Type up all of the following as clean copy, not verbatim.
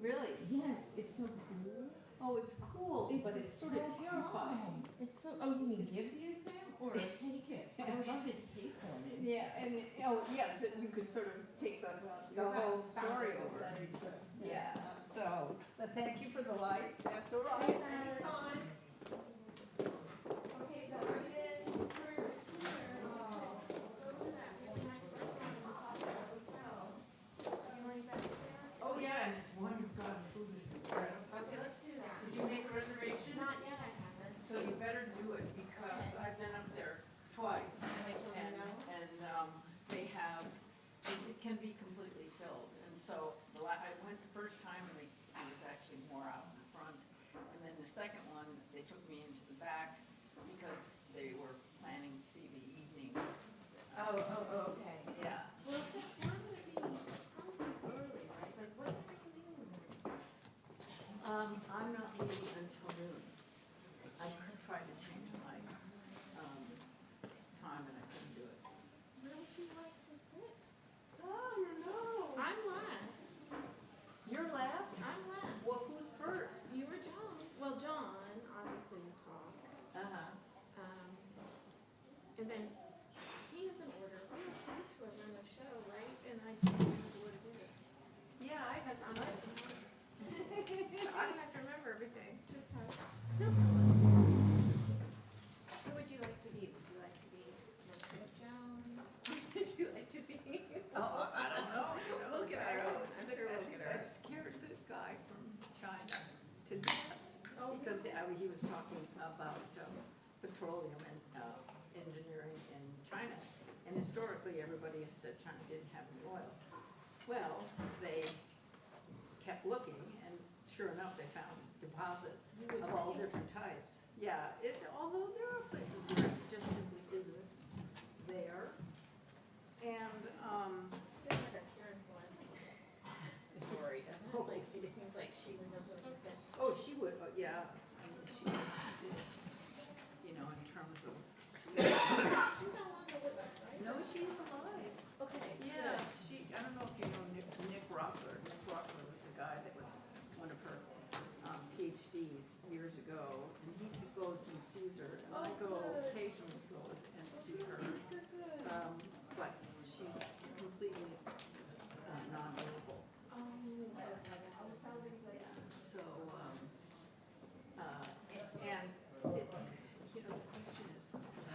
Really? Yes, it's so cool. Oh, it's cool, but it's sort of so terrifying. calm. It's so, oh, you mean give the exam or take it? I would love to take one. Yeah, and, oh, yes, you could sort of take the whole story over. Yeah, so, but thank you for the lights. That's all right. Anytime. Okay, so we're in, we're here. Go to that really nice restaurant on top of the hotel. You already back there? Oh, yeah, and it's wonderful, God, the food is incredible. Okay, let's do that. Did you make a reservation? Not yet, I haven't. So you better do it because I've been up there twice. And they told me no? And they have, it can be completely filled. And so I went the first time and it was actually more out in the front. And then the second one, they took me into the back because they were planning to see the evening. Okay. Yeah. Well, it's just not gonna be, probably early, right? Like, what's the freaking meeting in the morning? I'm not leaving until noon. I tried to change my time and I couldn't do it. Where would you like to sit? Oh, no. I'm last. You're last? I'm last. Well, who's first? You were John. Well, John, obviously will talk. Uh-huh. And then he has an order. We have to run a show, right? And I just don't remember what it is. Yeah, I Because I'm have. I don't have to remember everything. Just have. Who would you like to be? Would you like to be Marcia Jones? Would you like to be? Oh, I don't know. You know, We'll the get guy our own. from- I'm sure we'll get our I own. scared the guy from China to death Oh, because he was talking about petroleum and engineering in China. And historically, everybody has said China didn't have any oil. Well, they kept looking, and sure enough, they found deposits of all different types. Yeah, although there are places where it just simply isn't there. And, It's like a Karen Valencia story, doesn't it? Like, it seems like she knows what she said. oh, she would, yeah, I mean, she did, you know, in terms of. She's no longer with us, right? No, she's alive. Okay. Yeah, good. I don't know if you know Nick Rockler. Nick Rockler was a guy that was one of her PhDs years ago, and he goes and sees her, and I go occasionally and see her. Good, good. But she's completely non-verbal. Oh, So, and it, you know, the question is,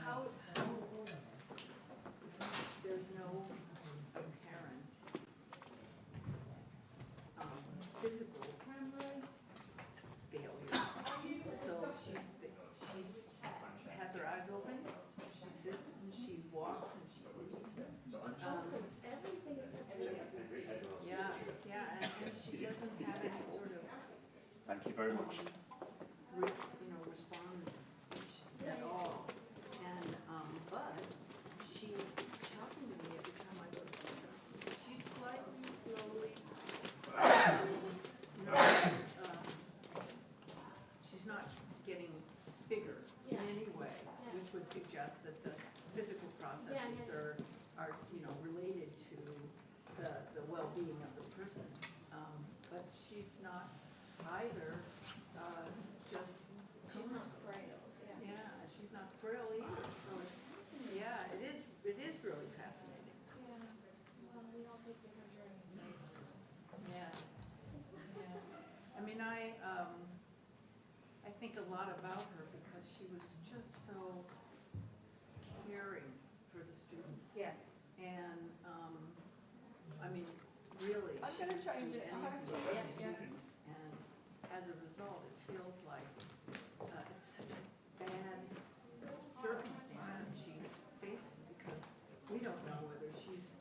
how there's no apparent physical failure. So she's has her eyes open, she sits and she walks and she eats. Oh, so it's everything except for this. Yeah, and she doesn't have any sort of Thank you very much. respond at all. And, but she's talking to me every time I go to see her. She's slightly, slowly, she's not getting bigger in any ways, which would suggest that the physical processes are, you know, related to the well-being of the person. But she's not either, just. She's not frail, yeah. Yeah, she's not frail either, so, yeah, it is really fascinating. Yeah, well, we all take different journeys, right? Yeah, yeah. I mean, I think a lot about her because she was just so caring for the students. Yes. And, I mean, really, I'm she gonna would change do it. anything for Yes, the yeah. students. And as a result, it feels like it's such a bad circumstance that she's facing because we don't know whether she's.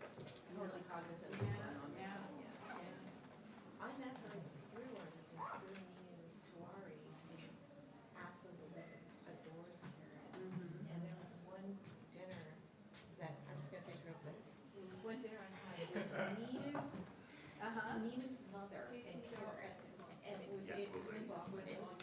Totally cognizant of Yeah, what's going on. yeah. I met her through her, just through me and Tawari, and absolutely just adores Karen. And there was one dinner that, I'm just gonna finish real quick. One dinner I had with Ninu, Ninu's mother and Karen, and it was in Boston, it was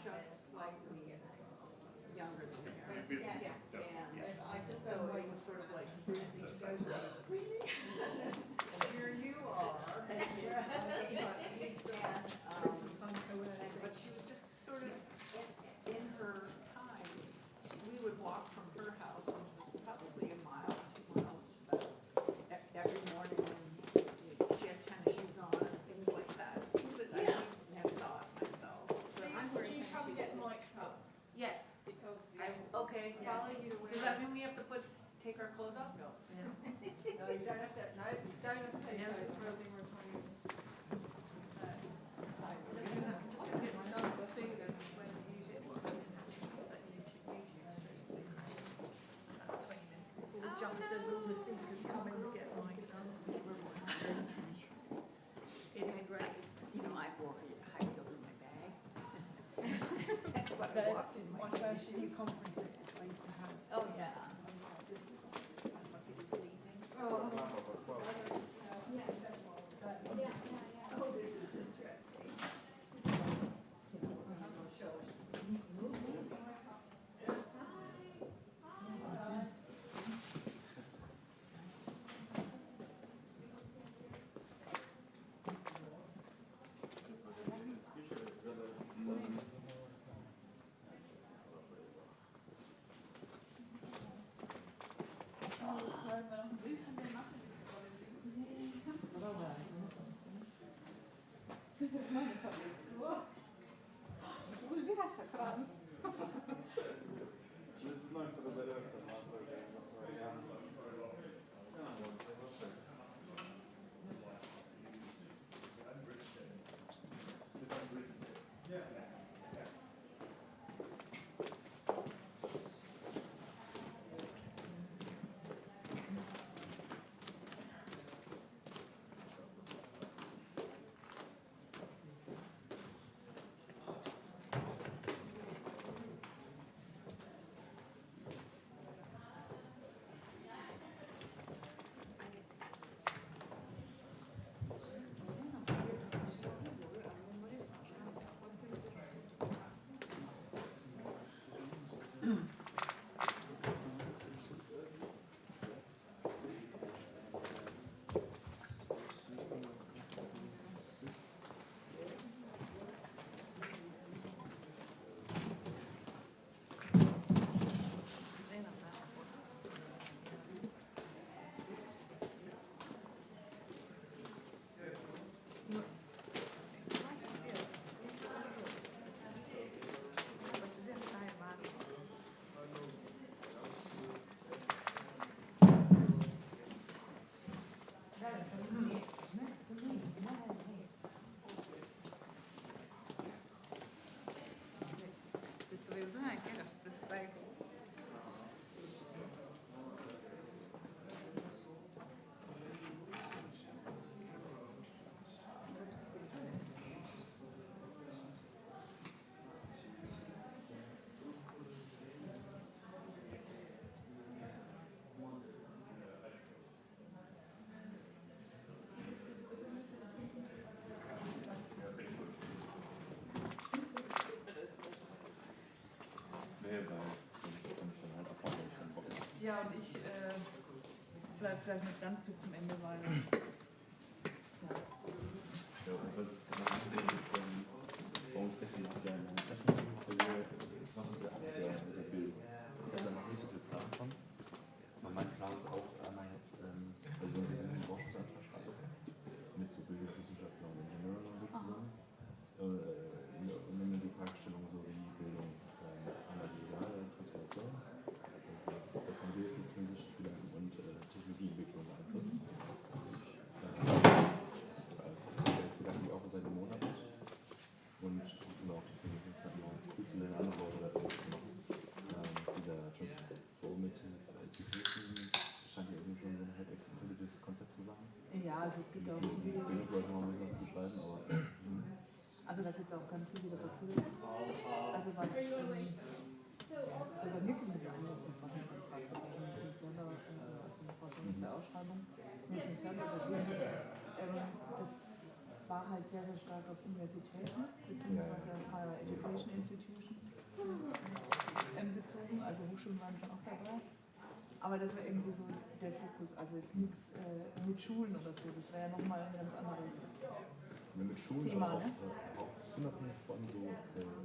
just slightly younger than Karen. Yeah. And I just so it was sort of like, Disney said, really? And here you are. And, but she was just sort of, in her time, we would walk from her house, which was probably a mile, 2 miles, every morning, and she had tennis shoes on and things like that. Things that I wouldn't have thought myself. But I'm wearing tennis shoes. mic'd up Yes. because. Okay, Follow you to wear. Does that mean we have to take our clothes off? No. No, you don't have to, no, you don't have to take Yeah, those just for being recorded. I'm just gonna get my number so you don't when you use it, what's in that YouTube stream thing. About 20 minutes before, just as all the speakers come in to get mics on. It is great. You know, I wore high heels in my bag. But I walked in my My first few shoes. conferences, I used to have. Oh, yeah. This was on, my feet were bleeding. Oh, this is interesting. This is, show us. Įsivaizduoja, kiek aš prisitaikau. Ja, und ich bleibe vielleicht nicht ganz bis zum Ende, weil. Ja, und das bei uns gestern nach der Session, das machen wir auch der Bildung. Da mache ich so viel Plan von. Aber mein Plan ist auch einmal jetzt, also wenn wir den Forschungsantrag schreiben, mit so Bildungswissenschaftlern und Ingenieuren und so zusammen, und dann die Fragestellung so wie Bildung, einmal die ideale Transformation, das haben wir für politische Gedanken und Technologieentwicklung beeinflusst. Das Gedanken auch seit einem Monat. Und genau, deswegen ist es dann mal gut zu lernen, andere Worte dazu zu machen. Dieser Transformative Education scheint ja irgendwie schon so ein head-executive Konzept zu sein. Ja, also es gibt auch. Bildungsleute noch ein bisschen was zu schreiben, aber. Also da gibt es auch ganz viele Literatur dazu. Also was. Bei mir kommt das an, dass die Forschungsanfrage, also ich bin selber aus der Forschung aus der Ausschreibung, mir ist nicht selber übergeben, das war halt sehr, sehr stark auf Universitäten beziehungsweise Higher Education Institutions bezogen, also Hochschulen waren schon auch dabei. Aber das war irgendwie so der Fokus, also jetzt nichts mit Schulen oder so, das wäre ja nochmal ein ganz anderes Mit Schulen, Thema, aber ne? auch unabhängig von so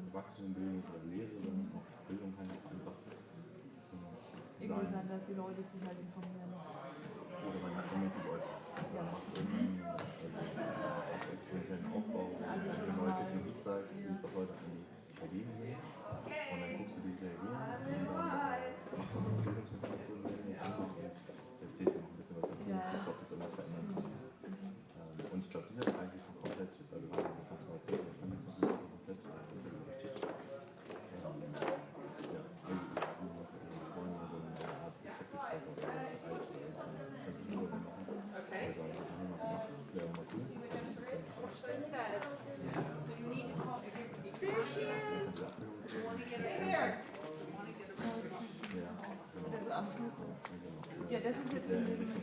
Erwachsenenbildung oder Lehre, sondern auch Bildung kann auch einfach irgendwie sein. sein, dass die Leute sich halt informieren. Oder man hat irgendwelche Leute. Man macht irgendeinen experimentellen Aufbau, wenn du neue Technologie zeigst, die jetzt auch Leute an die dagegen sind. Und dann guckst du die dagegen und dann machst du eine Bildungsinformation und erzählst du noch ein bisschen was davon, ob das irgendwas verändern kann. Und ich glaube, dieser Bereich ist komplett, weil du gerade eine Transformation hast, dann ist es komplett unterrichtet. Ja, also wir wollen so eine Art Perspektive oder was heißt, versuchen wir machen. Okay. Also das haben wir mal gemacht, wäre mal cool. There she is. You want to get in there? Ja, genau. Also am Schluss. Ja, genau. Ja, das ist jetzt Sehr in in dem Richtung,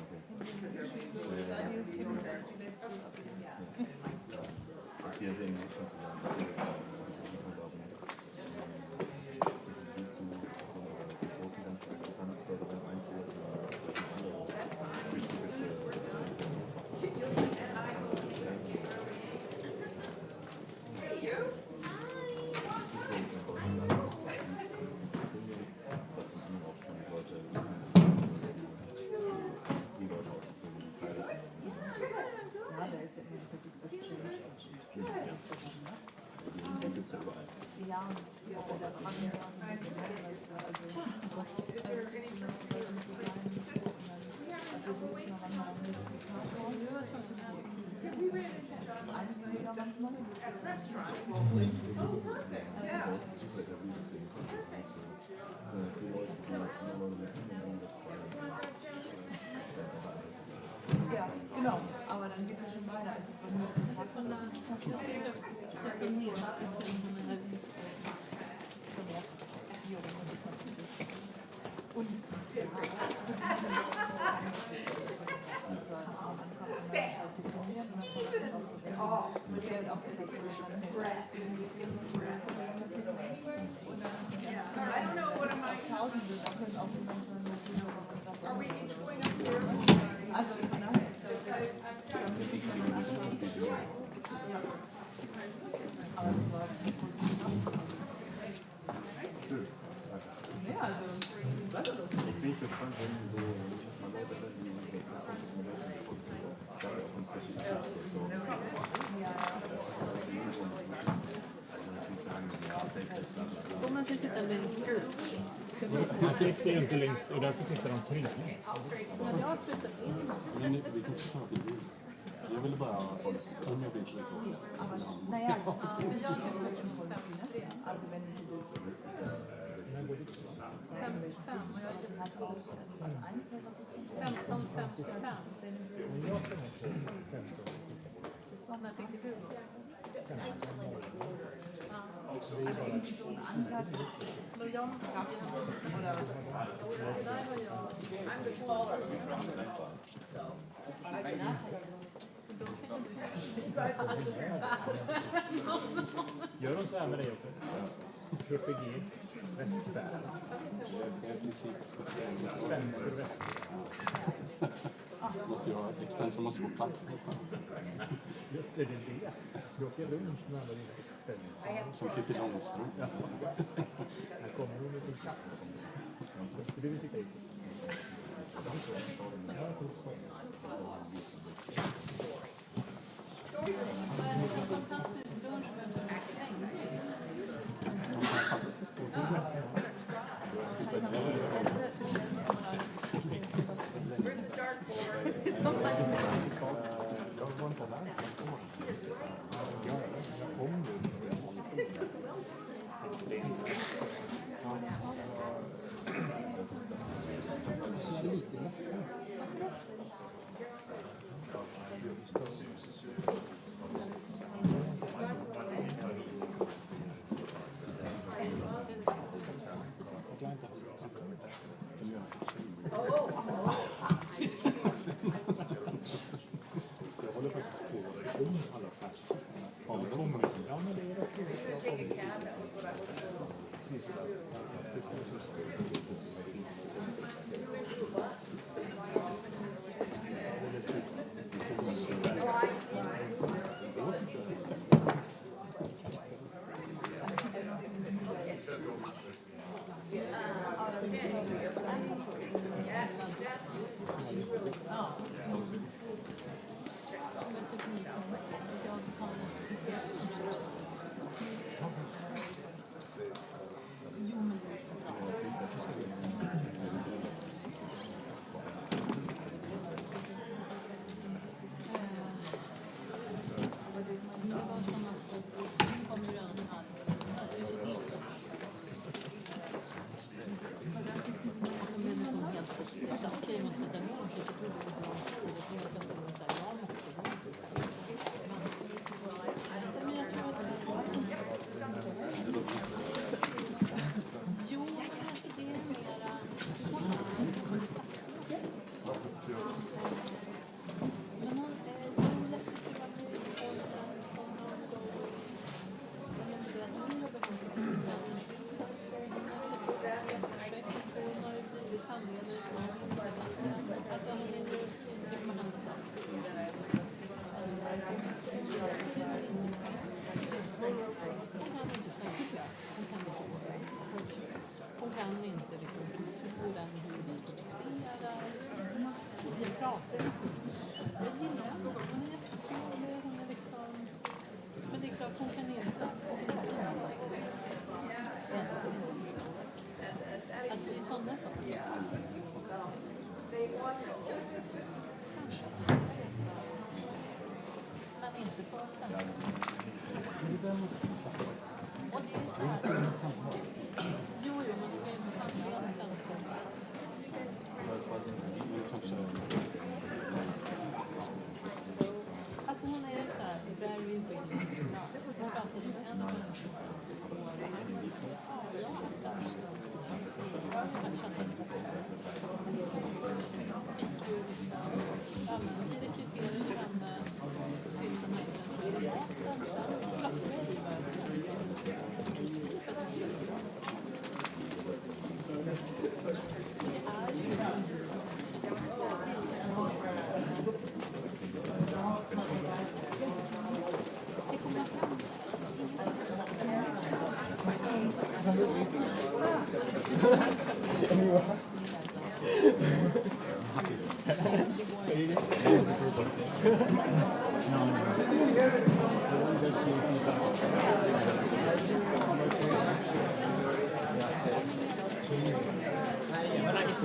dass wir sehr in Richtung zusammen. Ja, da ist ja immer dieser Begriff Change Agent. Die gibt es ja überall. Ja, aber da kann ja auch ein bisschen mehr, weil es ja, also Leute zu sein, und dann, also so ist noch manchmal auch nicht das Smartphone, einige da manchmal. Ja, genau, aber dann geht es ja schon weiter. Also bei mir und I don't know, what am I? Tausende, da können auch Are we each going up here? also von daher ist das aber es war ja, also Ich bin gespannt, wenn so mal Leute sind, die Thomas sitter längst ut. Han sitter ju inte längst och därför sitter de tre. Men jag har flyttat in. Men vi kan sitta här bredvid. Jag ville bara om jag blir så aber naja, das ist ja also wenn du so willst. Hat auch was einfällt. 15:55. Sådana tänker du? Also irgendwie so ein Ansatz. Och jag måste Oder där var jag. I'm the taller. Då kan ju Gör de så här med dig också? Truppe G, Westberg, Spencer Westberg. måste jag, Expenser måste få plats någonstans. Just det, det är det. Du åker lunch med alla dina experter. Som Pippi Långstrump. Här kommer hon med sin kaffe. Så det vill sitta i. en fantastisk lunch med en slängbil. Where's the dartboard? Jag var inte där. Jag kom nu. Jag är lite ledsen. Att jag inte har Jag håller faktiskt på. Ja. Men tekniken, jag har Jo, men det är bra. Det var som att hon kom ju redan här. Som är liksom helt så okej, man sätter ner dem så jag tror det är bra. Jag kan inte vara såhär, jag måste gå. Men jag tror att jo, men alltså det är mera men hon är hon kan inte liksom strukturen, hur vi producerar. Vi pratar liksom. Jag gillar henne. Hon är jättetrevlig. Hon är liksom... Men det är klart, hon kan inte anpassa sig. Alltså det är sådana saker. Men inte på ett sätt. Och det är så här. Jo, men du kan ju inte handla det svenska. Alltså hon är ju så här, very willing. Hon pratade med en människa och det här. Ja, jag har störst. Vi rekryterar ju henne till den här kandidaten.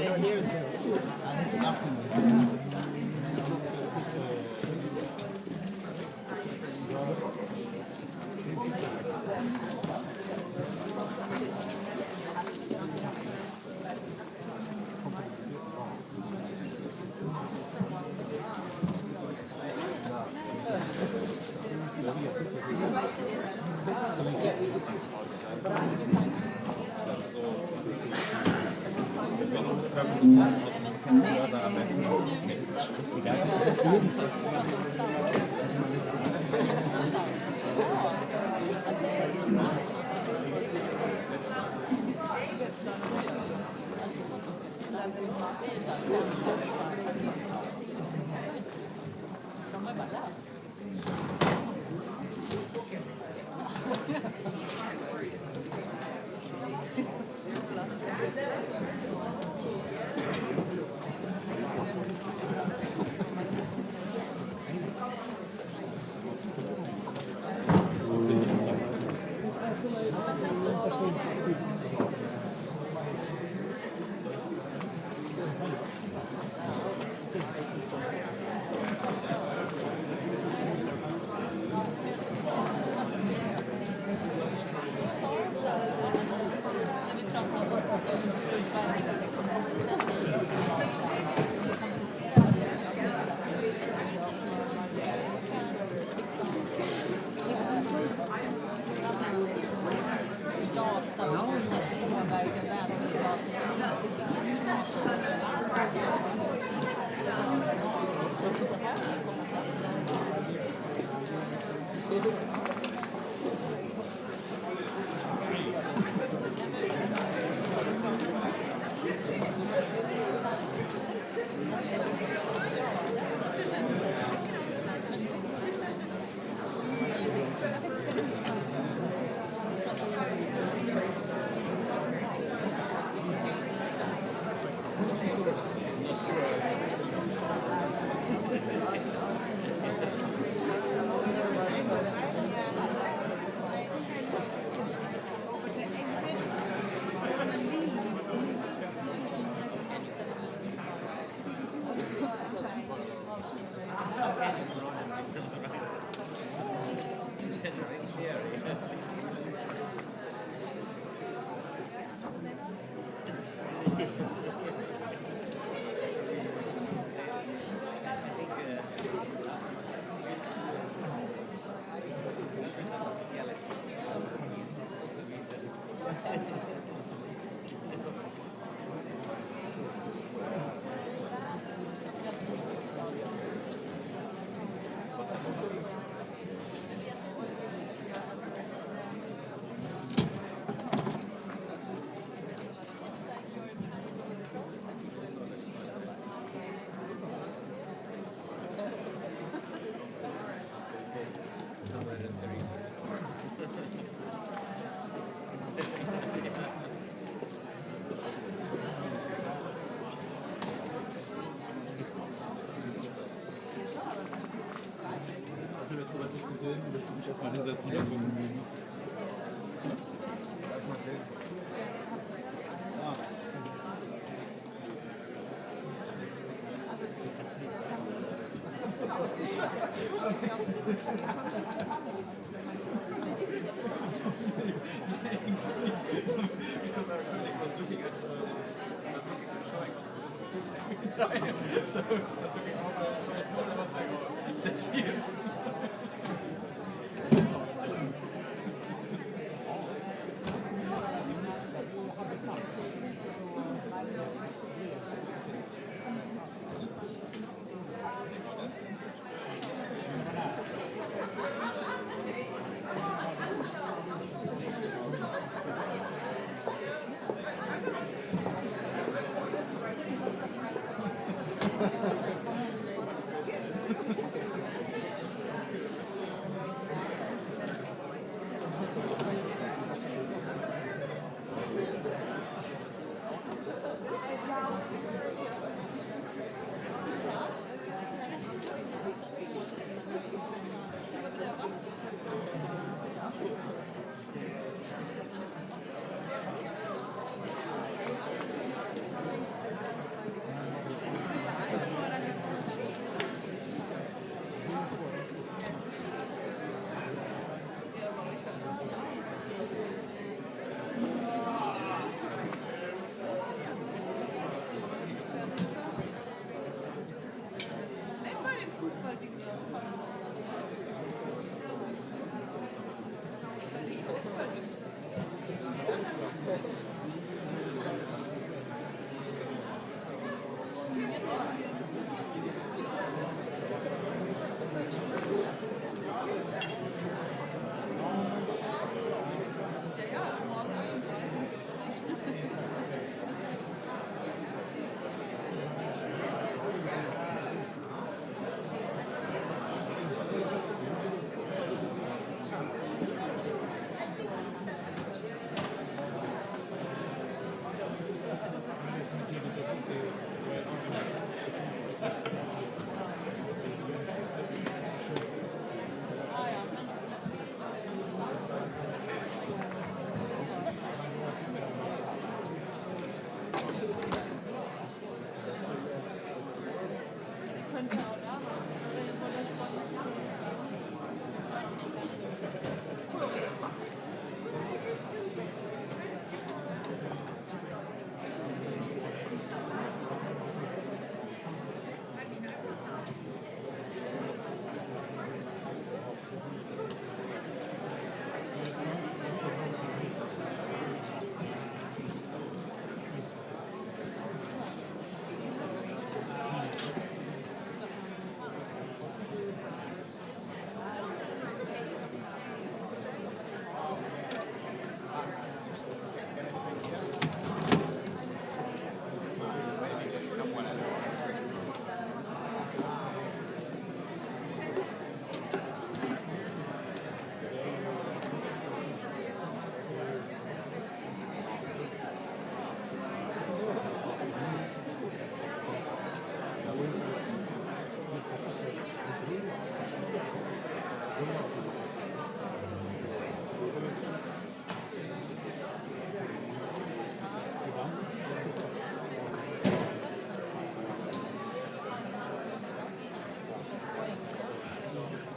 Klockan är ju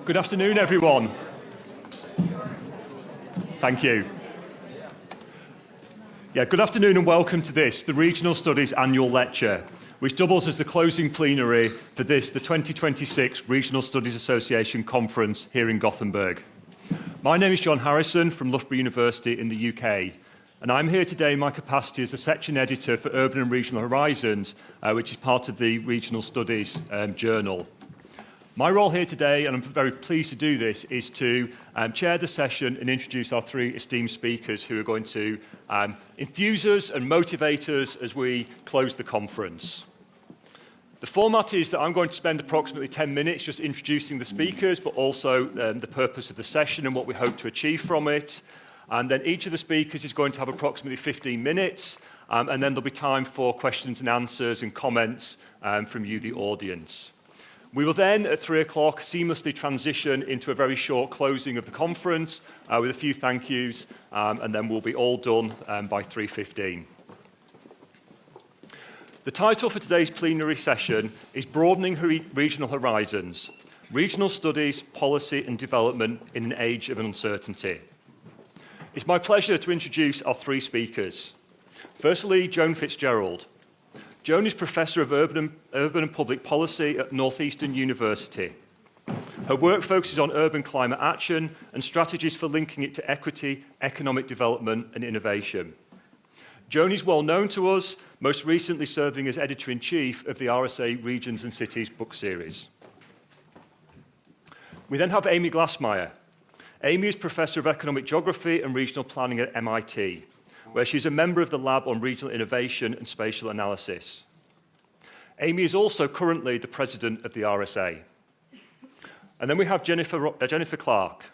Good afternoon, everyone. Thank you. Good afternoon and welcome to this, the Regional Studies Annual Lecture, which doubles as the closing plenary for this, the 2026 Regional Studies Association Conference here in Gothenburg. My name is John Harrison from Loughborough University in the UK, and I'm here today in my capacity as the section editor for Urban and Regional Horizons, which is part of the Regional Studies Journal. My role here today, and I'm very pleased to do this, is to chair the session and introduce our three esteemed speakers who are going to enthuse us and motivate us as we close the conference. The format is that I'm going to spend approximately 10 minutes just introducing the speakers, but also the purpose of the session and what we hope to achieve from it. And then each of the speakers is going to have approximately 15 minutes, and then there'll be time for questions and answers and comments from you, the audience. We will then, at 3 o'clock, seamlessly transition into a very short closing of the conference with a few thank yous, and then we'll be all done by 3:15. The title for today's plenary session is Broadening Regional Horizons, Regional Studies, Policy and Development in an Age of Uncertainty. It's my pleasure to introduce our three speakers. Firstly, Joan Fitzgerald. Joan is Professor of Urban and Public Policy at Northeastern University. Her work focuses on urban climate action and strategies for linking it to equity, economic development and innovation. Joan is well known to us, most recently serving as Editor-in-Chief of the RSA Regions and Cities book series. We then have Amy Glassmeyer. Amy is Professor of Economic Geography and Regional Planning at MIT, where she's a member of the Lab on Regional Innovation and Spatial Analysis. Amy is also currently the President of the RSA. And then we have Jennifer Clark,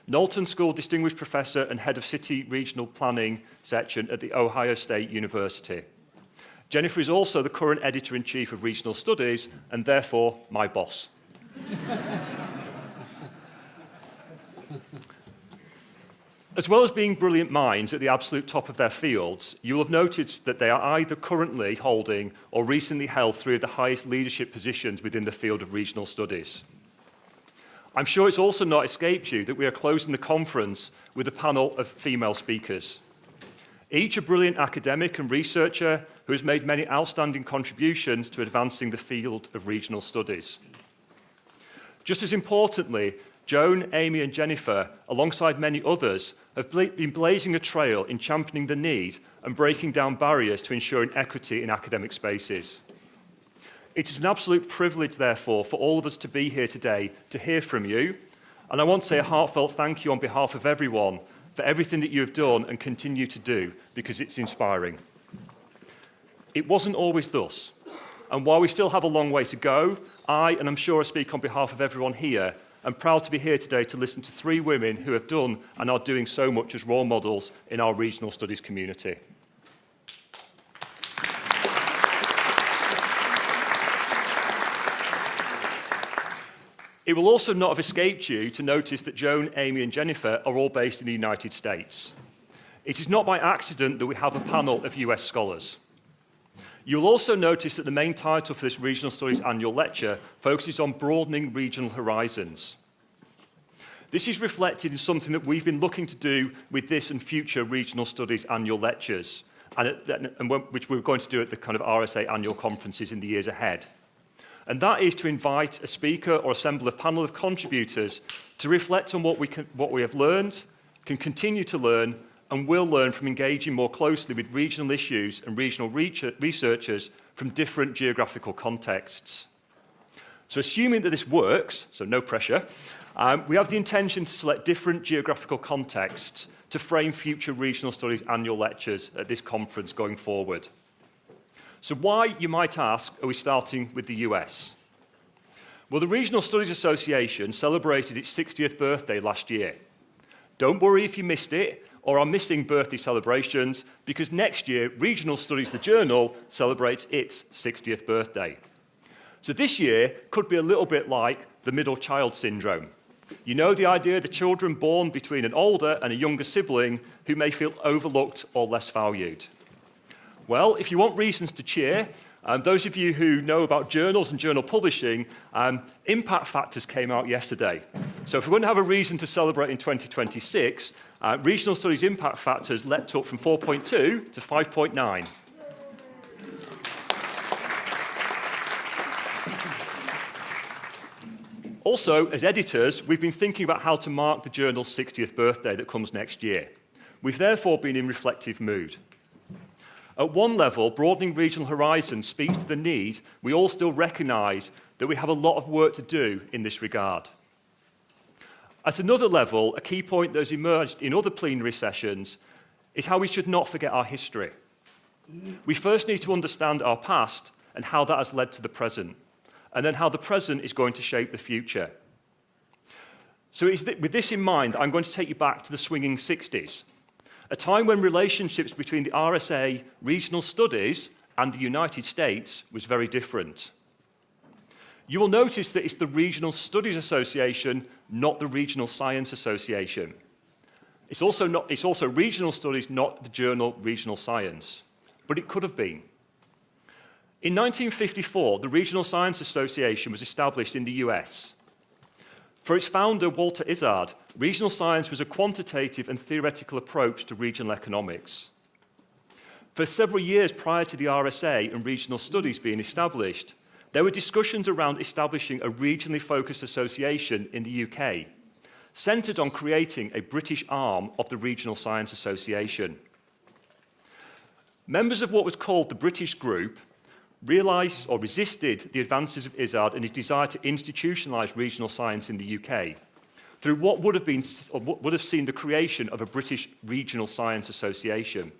Knowlton School Distinguished Professor and Head of City Regional Planning Section at The Ohio State University. Jennifer is also the current Editor-in-Chief of Regional Studies and therefore my boss. As well as being brilliant minds at the absolute top of their fields, you will have noticed that they are either currently holding or recently held three of the highest leadership positions within the field of regional studies. I'm sure it's also not escaped you that we are closing the conference with a panel of female speakers. Each a brilliant academic and researcher who has made many outstanding contributions to advancing the field of regional studies. Just as importantly, Joan, Amy and Jennifer, alongside many others, have been blazing a trail in championing the need and breaking down barriers to ensuring equity in academic spaces. It is an absolute privilege, therefore, for all of us to be here today to hear from you, and I want to say a heartfelt thank you on behalf of everyone for everything that you have done and continue to do, because it's inspiring. It wasn't always thus, and while we still have a long way to go, I, and I'm sure I speak on behalf of everyone here, I'm proud to be here today to listen to three women who have done and are doing so much as role models in our regional studies community. It will also not have escaped you to notice that Joan, Amy and Jennifer are all based in the United States. It is not by accident that we have a panel of US scholars. You'll also notice that the main title for this Regional Studies annual lecture focuses on broadening regional horizons. This is reflected in something that we've been looking to do with this and future Regional Studies annual lectures, which we're going to do at the kind of RSA annual conferences in the years ahead. And that is to invite a speaker or assemble a panel of contributors to reflect on what we have learned, can continue to learn, and will learn from engaging more closely with regional issues and regional researchers from different geographical contexts. So assuming that this works, so no pressure, we have the intention to select different geographical contexts to frame future Regional Studies annual lectures at this conference going forward. So why, you might ask, are we starting with the US? Well, the Regional Studies Association celebrated its 60th birthday last year. Don't worry if you missed it, or are missing birthday celebrations, because next year, Regional Studies, the journal, celebrates its 60th birthday. So this year could be a little bit like the middle child syndrome. You know the idea of the children born between an older and a younger sibling who may feel overlooked or less valued. Well, if you want reasons to cheer, those of you who know about journals and journal publishing, impact factors came out yesterday. So if we're going to have a reason to celebrate in 2026, Regional Studies impact factors leapt up from 4.2 to 5.9. Also, as editors, we've been thinking about how to mark the journal's 60th birthday that comes next year. We've therefore been in reflective mood. At one level, broadening regional horizons speaks to the need we all still recognise that we have a lot of work to do in this regard. At another level, a key point that has emerged in other plenary sessions is how we should not forget our history. We first need to understand our past and how that has led to the present, and then how the present is going to shape the future. So with this in mind, I'm going to take you back to the swinging 60s, a time when relationships between the RSA Regional Studies and the United States was very different. You will notice that it's the Regional Studies Association, not the Regional Science Association. It's also Regional Studies, not the journal Regional Science, but it could have been. In 1954, the Regional Science Association was established in the US. For its founder, Walter Izard, regional science was a quantitative and theoretical approach to regional economics. For several years prior to the RSA and regional studies being established, there were discussions around establishing a regionally focused association in the UK, centred on creating a British arm of the Regional Science Association. Members of what was called the British Group realised or resisted the advances of Izard and his desire to institutionalise regional science in the UK through what would have seen the creation of a British Regional Science Association.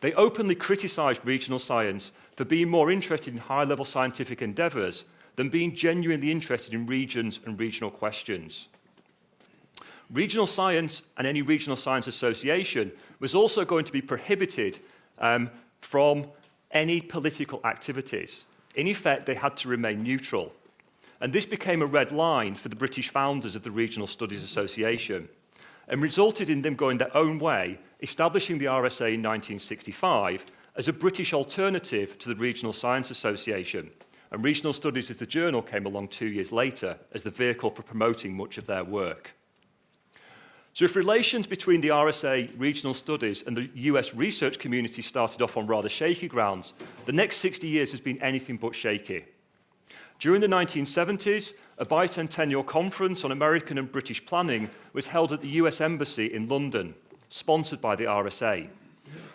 They openly criticised regional science for being more interested in high-level scientific endeavours than being genuinely interested in regions and regional questions. Regional science and any regional science association was also going to be prohibited from any political activities. In effect, they had to remain neutral. And this became a red line for the British founders of the Regional Studies Association and resulted in them going their own way, establishing the RSA in 1965 as a British alternative to the Regional Science Association. And Regional Studies as the journal came along 2 years later as the vehicle for promoting much of their work. So if relations between the RSA Regional Studies and the US research community started off on rather shaky grounds, the next 60 years has been anything but shaky. During the 1970s, a bicentennial conference on American and British planning was held at the US Embassy in London, sponsored by the RSA.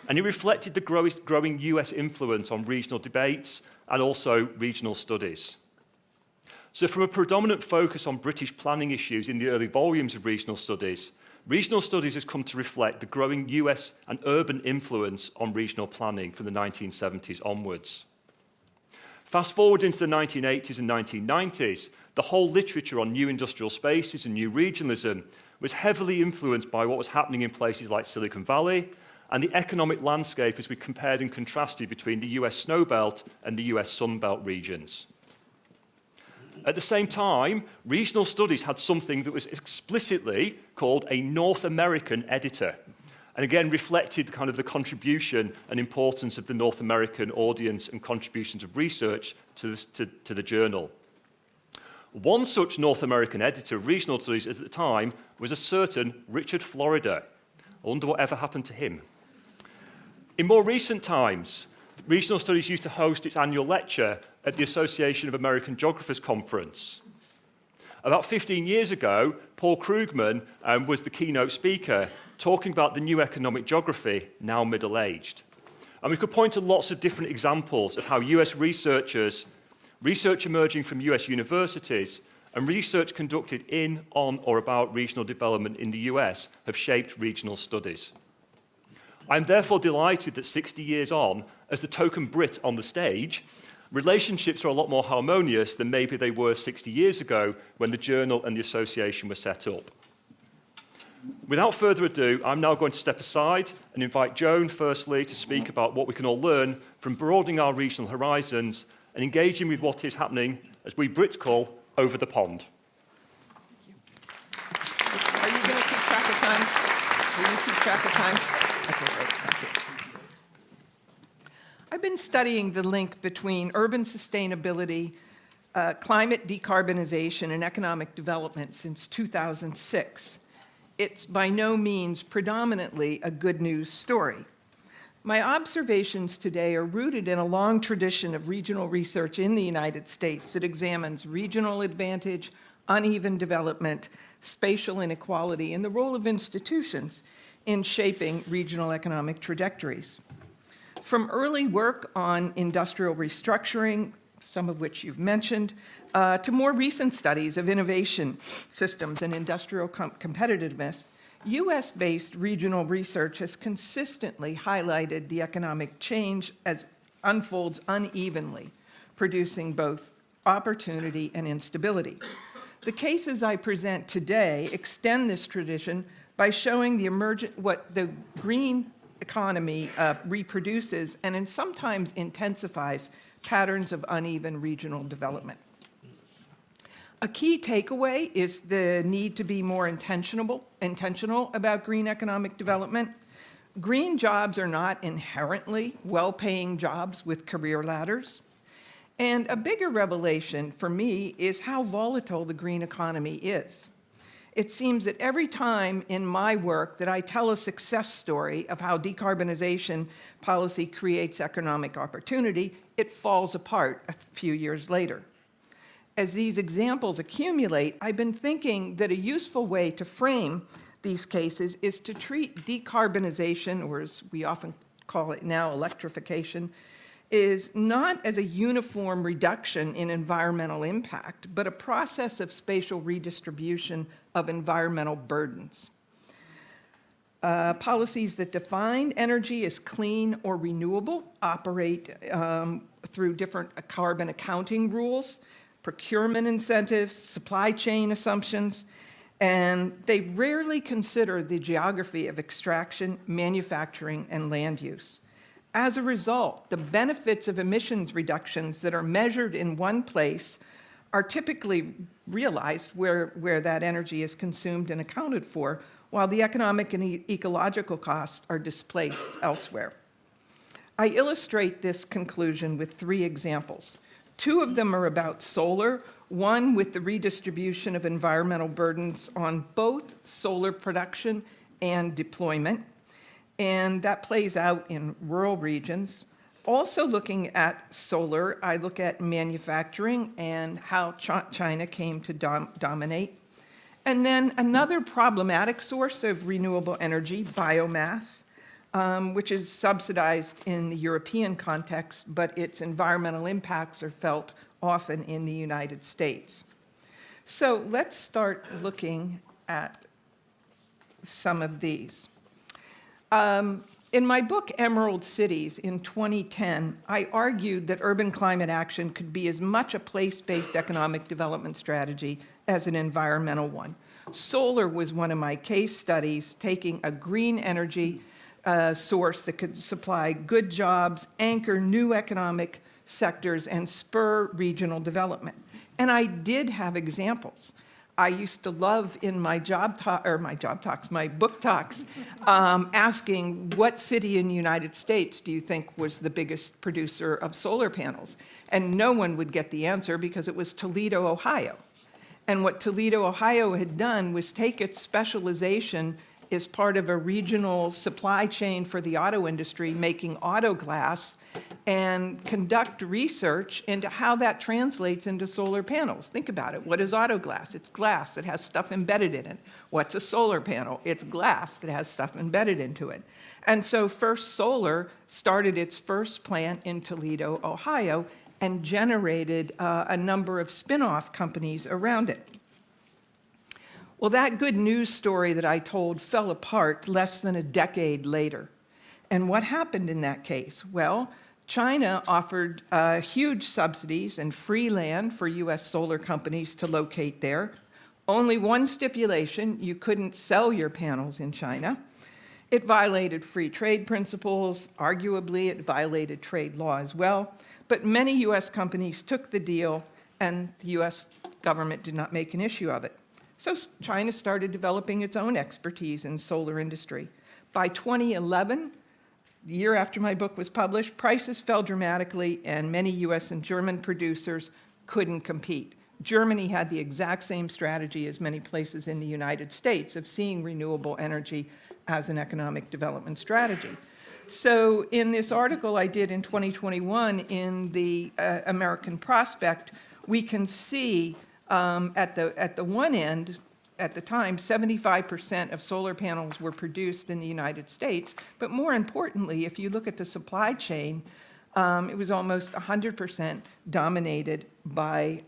And it reflected the growing US influence on regional debates and also regional studies. So from a predominant focus on British planning issues in the early volumes of regional studies has come to reflect the growing US and urban influence on regional planning from the 1970s onwards. Fast forward into the 1980s and 1990s, the whole literature on new industrial spaces and new regionalism was heavily influenced by what was happening in places like Silicon Valley and the economic landscape as we compared and contrasted between the US Snowbelt and the US Sunbelt regions. At the same time, regional studies had something that was explicitly called a North American editor, and again reflected kind of the contribution and importance of the North American audience and contributions of research to the journal. One such North American editor of regional studies at the time was a certain Richard Florida. I wonder whatever happened to him. In more recent times, Regional Studies used to host its annual lecture at the Association of American Geographers Conference. About 15 years ago, Paul Krugman was the keynote speaker, talking about the new economic geography, now middle-aged. And we could point to lots of different examples of how US researchers, research emerging from US universities, and research conducted in, on, or about regional development in the US have shaped regional studies. I'm therefore delighted that 60 years on, as the token Brit on the stage, relationships are a lot more harmonious than maybe they were 60 years ago when the journal and the association were set up. Without further ado, I'm now going to step aside and invite Joan, firstly, to speak about what we can all learn from broadening our regional horizons and engaging with what is happening, as we Brits call, over the pond. Are you going to keep track of time? Will you keep track of time? Okay, great. Thank you. I've been studying the link between urban sustainability, climate decarbonization, and economic development since 2006. It's by no means predominantly a good news story. My observations today are rooted in a long tradition of regional research in the United States that examines regional advantage, uneven development, spatial inequality, and the role of institutions in shaping regional economic trajectories. From early work on industrial restructuring, some of which you've mentioned, to more recent studies of innovation systems and industrial competitiveness, US-based regional research has consistently highlighted the economic change as unfolds unevenly, producing both opportunity and instability. The cases I present today extend this tradition by showing what the green economy reproduces and sometimes intensifies patterns of uneven regional development. A key takeaway is the need to be more intentional about green economic development. Green jobs are not inherently well-paying jobs with career ladders. And a bigger revelation for me is how volatile the green economy is. It seems that every time in my work that I tell a success story of how decarbonization policy creates economic opportunity, it falls apart a few years later. As these examples accumulate, I've been thinking that a useful way to frame these cases is to treat decarbonization, or as we often call it now, electrification, is not as a uniform reduction in environmental impact, but a process of spatial redistribution of environmental burdens. Policies that define energy as clean or renewable operate through different carbon accounting rules, procurement incentives, supply chain assumptions, and they rarely consider the geography of extraction, manufacturing, and land use. As a result, the benefits of emissions reductions that are measured in one place are typically realized where that energy is consumed and accounted for, while the economic and ecological costs are displaced elsewhere. I illustrate this conclusion with 3 examples. 2 of them are about solar, one with the redistribution of environmental burdens on both solar production and deployment, and that plays out in rural regions. Also looking at solar, I look at manufacturing and how China came to dominate. And then another problematic source of renewable energy, biomass, which is subsidized in the European context, but its environmental impacts are felt often in the United States. So let's start looking at some of these. In my book, Emerald Cities, in 2010, I argued that urban climate action could be as much a place-based economic development strategy as an environmental one. Solar was one of my case studies, taking a green energy source that could supply good jobs, anchor new economic sectors, and spur regional development. And I did have examples. I used to love in my book talks, asking what city in the United States do you think was the biggest producer of solar panels? And no one would get the answer because it was Toledo, Ohio. And what Toledo, Ohio had done was take its specialization as part of a regional supply chain for the auto industry, making auto glass, and conduct research into how that translates into solar panels. Think about it. What is auto glass? It's glass that has stuff embedded in it. What's a solar panel? It's glass that has stuff embedded into it. And so First Solar started its first plant in Toledo, Ohio, and generated a number of spin-off companies around it. Well, that good news story that I told fell apart less than a decade later. And what happened in that case? Well, China offered huge subsidies and free land for US solar companies to locate there. Only one stipulation: you couldn't sell your panels in China. It violated free trade principles. Arguably, it violated trade law as well. But many US companies took the deal, and the US government did not make an issue of it. So China started developing its own expertise in solar industry. By 2011, the year after my book was published, prices fell dramatically, and many US and German producers couldn't compete. Germany had the exact same strategy as many places in the United States of seeing renewable energy as an economic development strategy. So in this article I did in 2021 in the American Prospect, we can see at the one end, at the time, 75% of solar panels were produced in the United States. But more importantly, if you look at the supply chain, it was almost 100% dominated by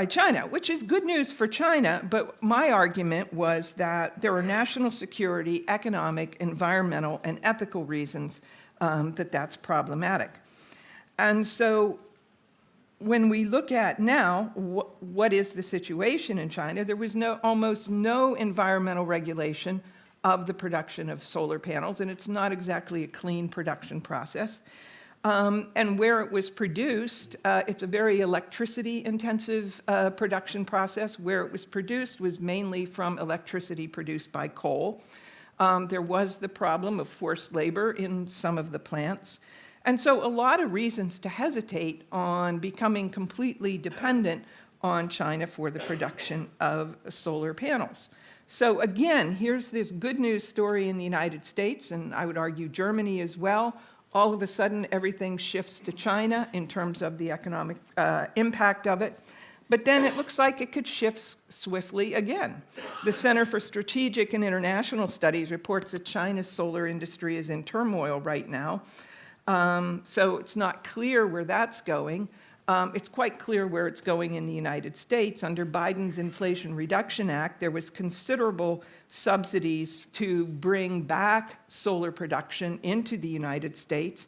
China, which is good news for China. But my argument was that there are national security, economic, environmental, and ethical reasons that that's problematic. And so when we look at now what is the situation in China, there was almost no environmental regulation of the production of solar panels, and it's not exactly a clean production process. And where it was produced, it's a very electricity-intensive production process. Where it was produced was mainly from electricity produced by coal. There was the problem of forced labor in some of the plants. And so a lot of reasons to hesitate on becoming completely dependent on China for the production of solar panels. So again, here's this good news story in the United States, and I would argue Germany as well. All of a sudden, everything shifts to China in terms of the economic impact of it. But then it looks like it could shift swiftly again. The Center for Strategic and International Studies reports that China's solar industry is in turmoil right now. So it's not clear where that's going. It's quite clear where it's going in the United States. Under Biden's Inflation Reduction Act, there was considerable subsidies to bring back solar production into the United States,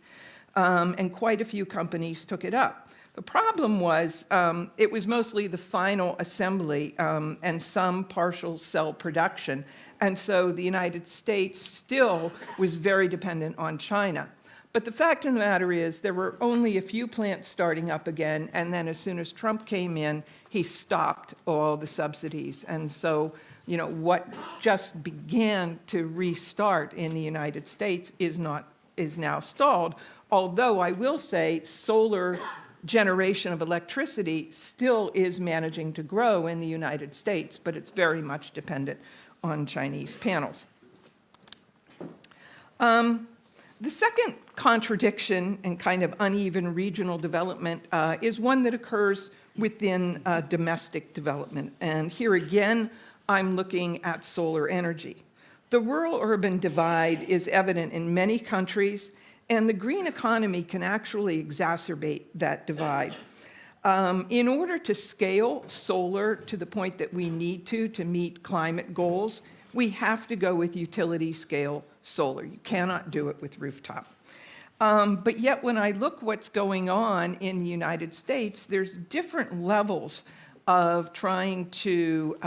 and quite a few companies took it up. The problem was it was mostly the final assembly and some partial cell production, and so the United States still was very dependent on China. But the fact of the matter is there were only a few plants starting up again, and then as soon as Trump came in, he stopped all the subsidies. And so, you know, what just began to restart in the United States is now stalled, although I will say solar generation of electricity still is managing to grow in the United States, but it's very much dependent on Chinese panels. The second contradiction and kind of uneven regional development is one that occurs within domestic development. And here again, I'm looking at solar energy. The rural-urban divide is evident in many countries, and the green economy can actually exacerbate that divide. In order to scale solar to the point that we need to meet climate goals, we have to go with utility scale solar. You cannot do it with rooftop. But yet when I look what's going on in the United States, there's different levels of trying to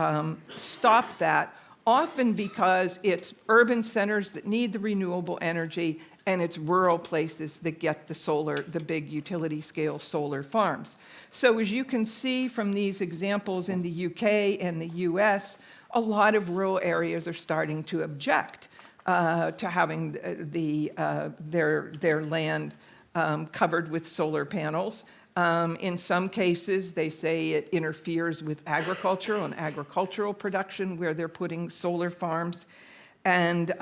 stop that, often because it's urban centers that need the renewable energy and it's rural places that get the solar, the big utility scale solar farms. So as you can see from these examples in the UK and the US, a lot of rural areas are starting to object to having their land covered with solar panels. In some cases, they say it interferes with agricultural and agricultural production where they're putting solar farms. And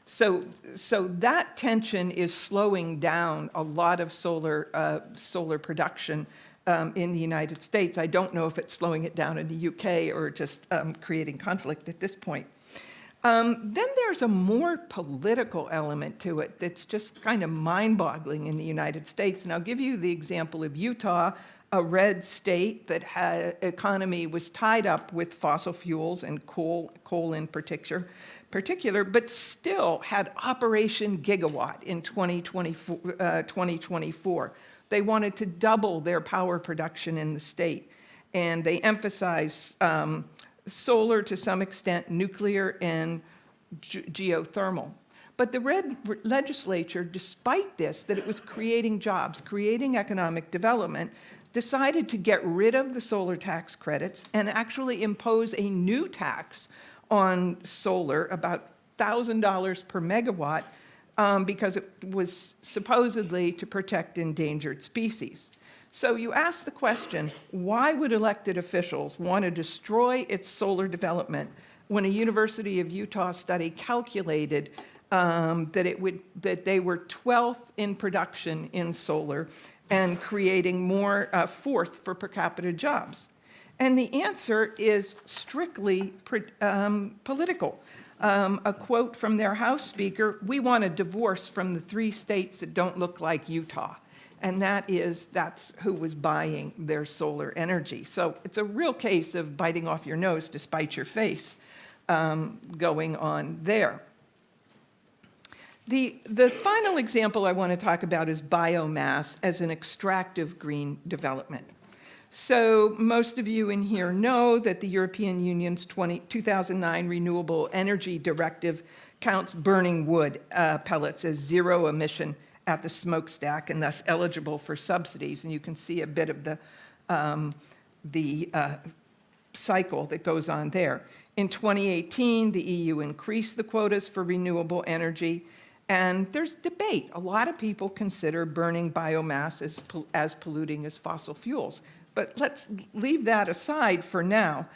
so that tension is slowing down a lot of solar production in the United States. I don't know if it's slowing it down in the UK or just creating conflict at this point. Then there's a more political element to it that's just kind of mind-boggling in the United States. And I'll give you the example of Utah, a red state that had economy was tied up with fossil fuels and coal in particular, but still had Operation Gigawatt in 2024. They wanted to double their power production in the state, and they emphasized solar, to some extent, nuclear and geothermal. But the red legislature, despite this, that it was creating jobs, creating economic development, decided to get rid of the solar tax credits and actually impose a new tax on solar, about $1,000 per megawatt, because it was supposedly to protect endangered species. So you ask the question, why would elected officials want to destroy its solar development when a University of Utah study calculated that they were 12th in production in solar and creating more, fourth for per capita jobs? And the answer is strictly political. A quote from their House Speaker, "We want a divorce from the 3 states that don't look like Utah." And that's who was buying their solar energy. So it's a real case of biting off your nose to spite your face going on there. The final example I want to talk about is biomass as an extractive green development. So most of you in here know that the European Union's 2009 Renewable Energy Directive counts burning wood pellets as zero-emission at the smokestack and thus eligible for subsidies. And you can see a bit of the cycle that goes on there. In 2018, the EU increased the quotas for renewable energy, and there's debate. A lot of people consider burning biomass as polluting as fossil fuels. But let's leave that aside for now.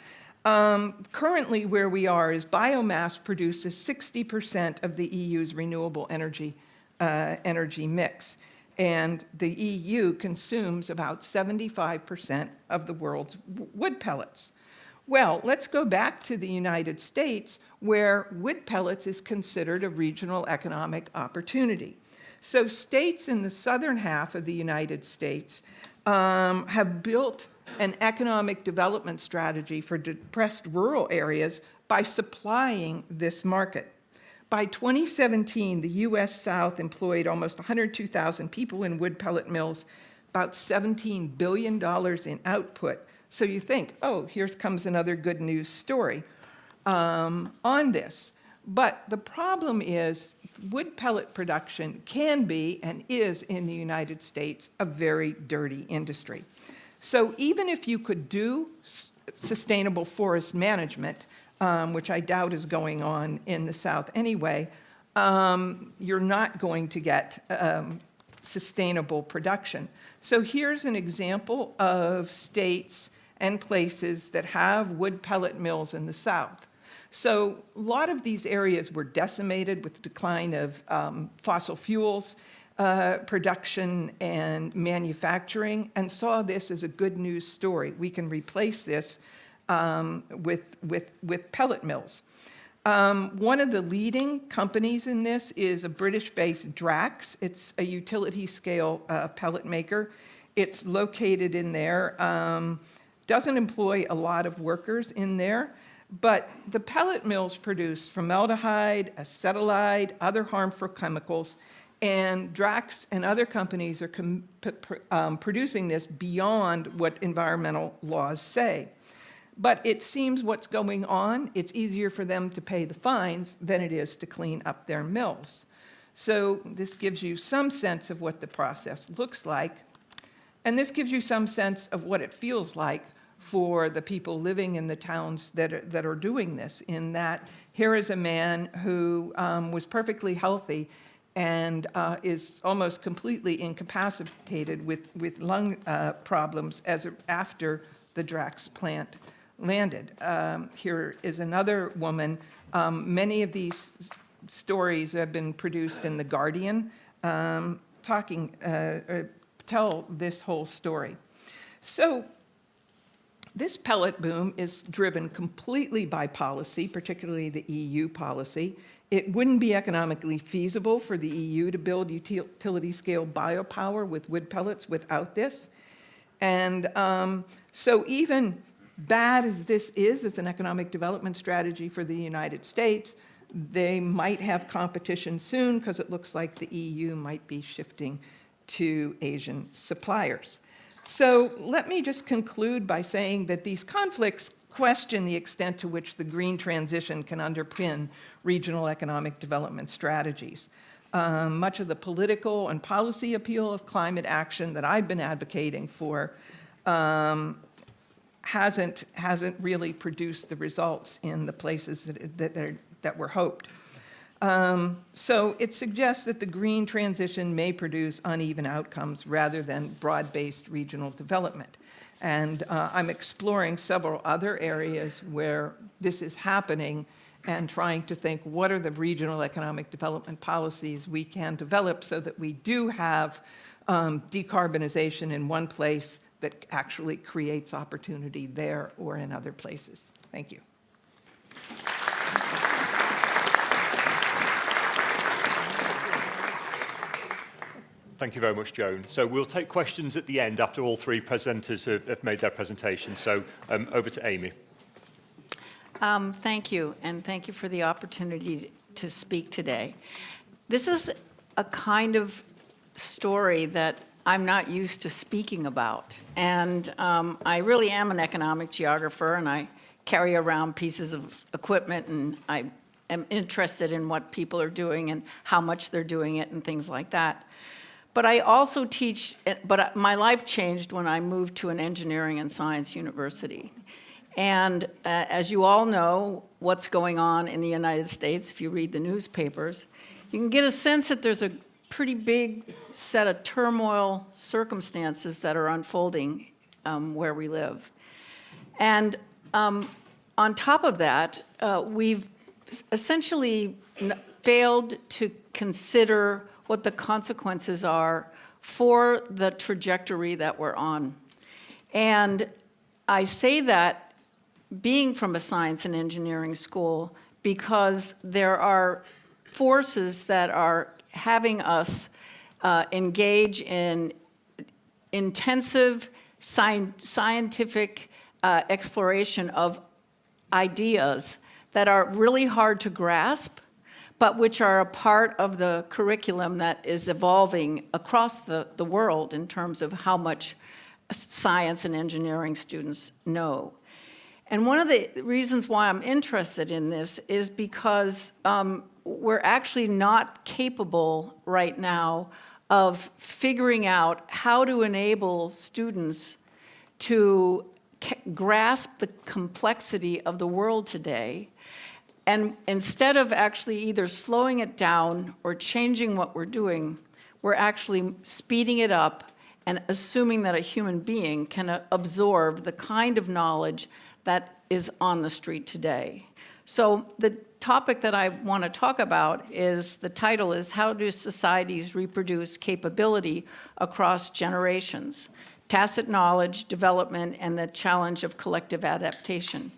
Currently, where we are is biomass produces 60% of the EU's renewable energy mix, and the EU consumes about 75% of the world's wood pellets. Well, let's go back to the United States, where wood pellets is considered a regional economic opportunity. So states in the southern half of the United States have built an economic development strategy for depressed rural areas by supplying this market. By 2017, the U.S. South employed almost 102,000 people in wood pellet mills, about $17 billion in output. So you think, oh, here comes another good news story on this. But the problem is wood pellet production can be and is in the United States a very dirty industry. So even if you could do sustainable forest management, which I doubt is going on in the South anyway, you're not going to get sustainable production. So here's an example of states and places that have wood pellet mills in the South. So a lot of these areas were decimated with the decline of fossil fuels production and manufacturing, and saw this as a good news story. We can replace this with pellet mills. One of the leading companies in this is a British-based Drax. It's a utility-scale pellet maker. It's located in there. Doesn't employ a lot of workers in there, but the pellet mills produce formaldehyde, acetylide, other harmful chemicals, and Drax and other companies are producing this beyond what environmental laws say. But it seems what's going on, it's easier for them to pay the fines than it is to clean up their mills. So this gives you some sense of what the process looks like, and this gives you some sense of what it feels like for the people living in the towns that are doing this, in that here is a man who was perfectly healthy and is almost completely incapacitated with lung problems after the Drax plant landed. Here is another woman. Many of these stories have been produced in The Guardian, tell this whole story. So this pellet boom is driven completely by policy, particularly the EU policy. It wouldn't be economically feasible for the EU to build utility-scale biopower with wood pellets without this. And so even bad as this is as an economic development strategy for the United States, they might have competition soon because it looks like the EU might be shifting to Asian suppliers. So let me just conclude by saying that these conflicts question the extent to which the green transition can underpin regional economic development strategies. Much of the political and policy appeal of climate action that I've been advocating for hasn't really produced the results in the places that were hoped. So it suggests that the green transition may produce uneven outcomes rather than broad-based regional development. And I'm exploring several other areas where this is happening and trying to think what are the regional economic development policies we can develop so that we do have decarbonization in one place that actually creates opportunity there or in other places. Thank you. Thank you very much, Joan. So we'll take questions at the end after all three presenters have made their presentation. So over to Amy. Thank you, and thank you for the opportunity to speak today. This is a kind of story that I'm not used to speaking about. And I really am an economic geographer, and I carry around pieces of equipment, and I am interested in what people are doing and how much they're doing it and things like that. But I also teach, but my life changed when I moved to an engineering and science university. And as you all know, what's going on in the United States, if you read the newspapers, you can get a sense that there's a pretty big set of turmoil circumstances that are unfolding where we live. And on top of that, we've essentially failed to consider what the consequences are for the trajectory that we're on. And I say that being from a science and engineering school because there are forces that are having us engage in intensive scientific exploration of ideas that are really hard to grasp, but which are a part of the curriculum that is evolving across the world in terms of how much science and engineering students know. And one of the reasons why I'm interested in this is because we're actually not capable right now of figuring out how to enable students to grasp the complexity of the world today. And instead of actually either slowing it down or changing what we're doing, we're actually speeding it up and assuming that a human being can absorb the kind of knowledge that is on the street today. So the topic that I want to talk about is, the title is, How Do Societies Reproduce Capability Across Generations? Tacit Knowledge, Development, and the Challenge of Collective Adaptation.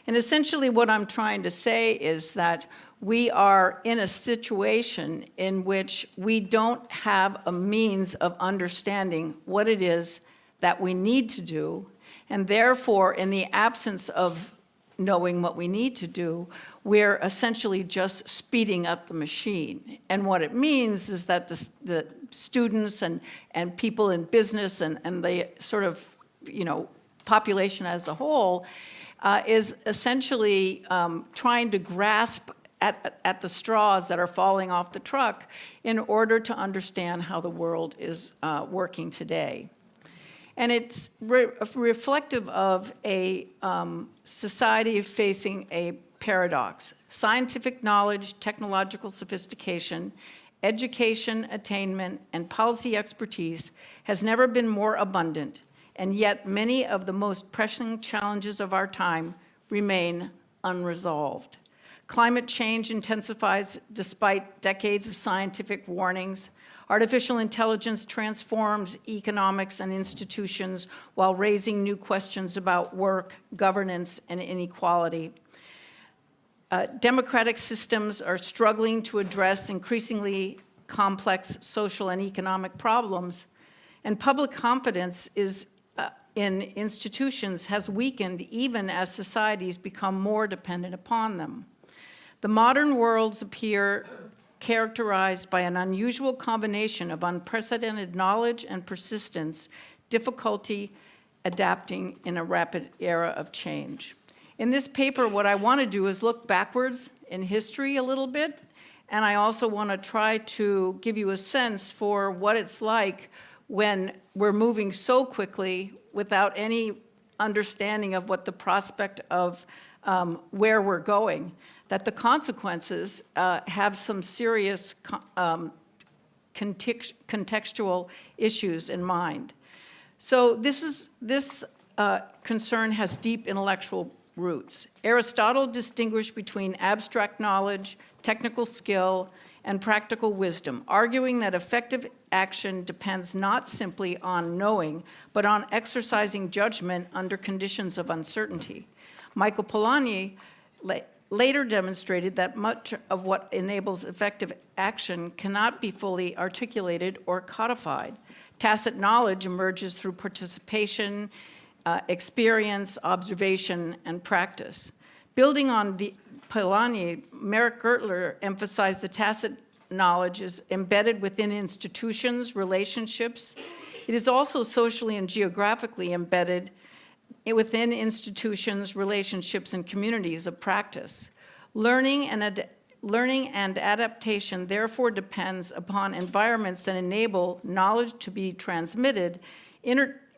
And essentially what I'm trying to say is that we are in a situation in which we don't have a means of understanding what it is that we need to do, and therefore, in the absence of knowing what we need to do, we're essentially just speeding up the machine. And what it means is that the students and people in business and the sort of, population as a whole is essentially trying to grasp at the straws that are falling off the truck in order to understand how the world is working today. And it's reflective of a society facing a paradox. Scientific knowledge, technological sophistication, education attainment, and policy expertise has never been more abundant, and yet many of the most pressing challenges of our time remain unresolved. Climate change intensifies despite decades of scientific warnings. Artificial intelligence transforms economics and institutions while raising new questions about work, governance, and inequality. Democratic systems are struggling to address increasingly complex social and economic problems, and public confidence in institutions has weakened even as societies become more dependent upon them. The modern worlds appear characterized by an unusual combination of unprecedented knowledge and persistence, difficulty adapting in a rapid era of change. In this paper, what I want to do is look backwards in history a little bit, and I also want to try to give you a sense for what it's like when we're moving so quickly without any understanding of what the prospect of where we're going, that the consequences have some serious contextual issues in mind. So this concern has deep intellectual roots. Aristotle distinguished between abstract knowledge, technical skill, and practical wisdom, arguing that effective action depends not simply on knowing, but on exercising judgment under conditions of uncertainty. Michael Polanyi later demonstrated that much of what enables effective action cannot be fully articulated or codified. Tacit knowledge emerges through participation, experience, observation, and practice. Building on the Polanyi, Merrick Gertler emphasized the tacit knowledge is embedded within institutions, relationships. It is also socially and geographically embedded within institutions, relationships, and communities of practice. Learning and learning and adaptation therefore depends upon environments that enable knowledge to be transmitted,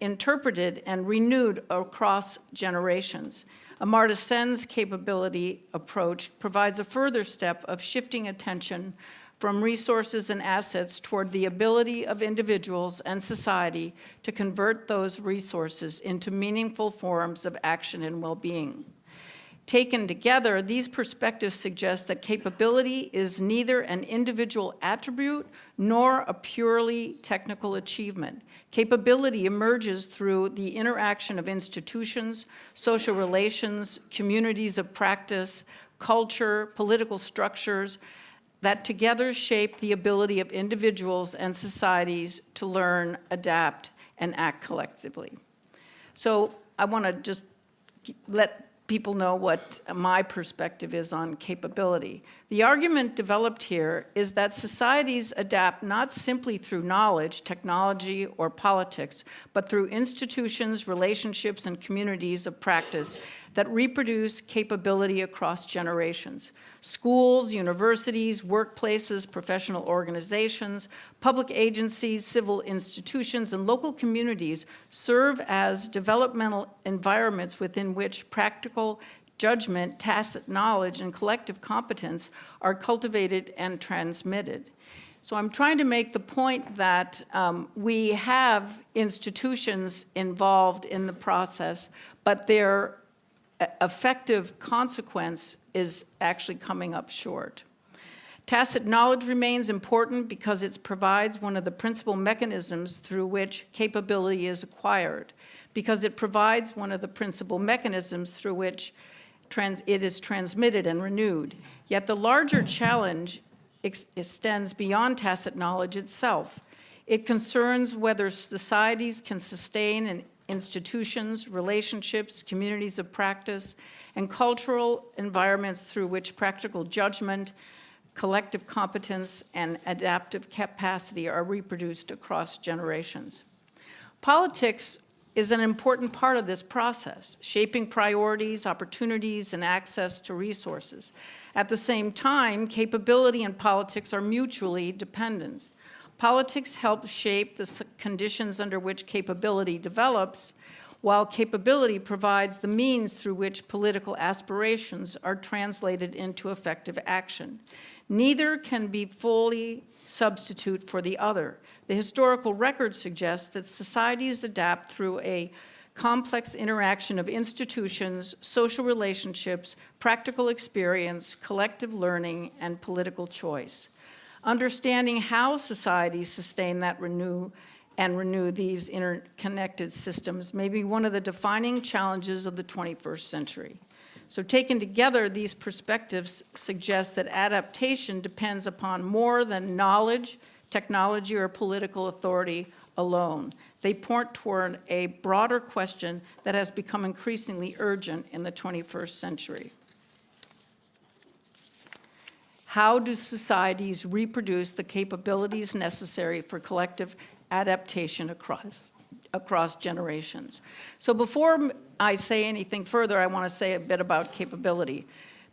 interpreted, and renewed across generations. Amartya Sen's capability approach provides a further step of shifting attention from resources and assets toward the ability of individuals and society to convert those resources into meaningful forms of action and well-being. Taken together, these perspectives suggest that capability is neither an individual attribute nor a purely technical achievement. Capability emerges through the interaction of institutions, social relations, communities of practice, culture, political structures, that together shape the ability of individuals and societies to learn, adapt, and act collectively. So I want to just let people know what my perspective is on capability. The argument developed here is that societies adapt not simply through knowledge, technology, or politics, but through institutions, relationships, and communities of practice that reproduce capability across generations. Schools, universities, workplaces, professional organizations, public agencies, civil institutions, and local communities serve as developmental environments within which practical judgment, tacit knowledge, and collective competence are cultivated and transmitted. So I'm trying to make the point that we have institutions involved in the process, but their effective consequence is actually coming up short. Tacit knowledge remains important because it provides one of the principal mechanisms through which capability is acquired, because it provides one of the principal mechanisms through which it is transmitted and renewed. Yet the larger challenge extends beyond tacit knowledge itself. It concerns whether societies can sustain and institutions, relationships, communities of practice, and cultural environments through which practical judgment, collective competence, and adaptive capacity are reproduced across generations. Politics is an important part of this process, shaping priorities, opportunities, and access to resources. At the same time, capability and politics are mutually dependent. Politics helps shape the conditions under which capability develops, while capability provides the means through which political aspirations are translated into effective action. Neither can be fully substitute for the other. The historical record suggests that societies adapt through a complex interaction of institutions, social relationships, practical experience, collective learning, and political choice. Understanding how societies sustain that renew these interconnected systems may be one of the defining challenges of the 21st century. So taken together, these perspectives suggest that adaptation depends upon more than knowledge, technology, or political authority alone. They point toward a broader question that has become increasingly urgent in the 21st century. How do societies reproduce the capabilities necessary for collective adaptation across generations? So before I say anything further, I want to say a bit about capability.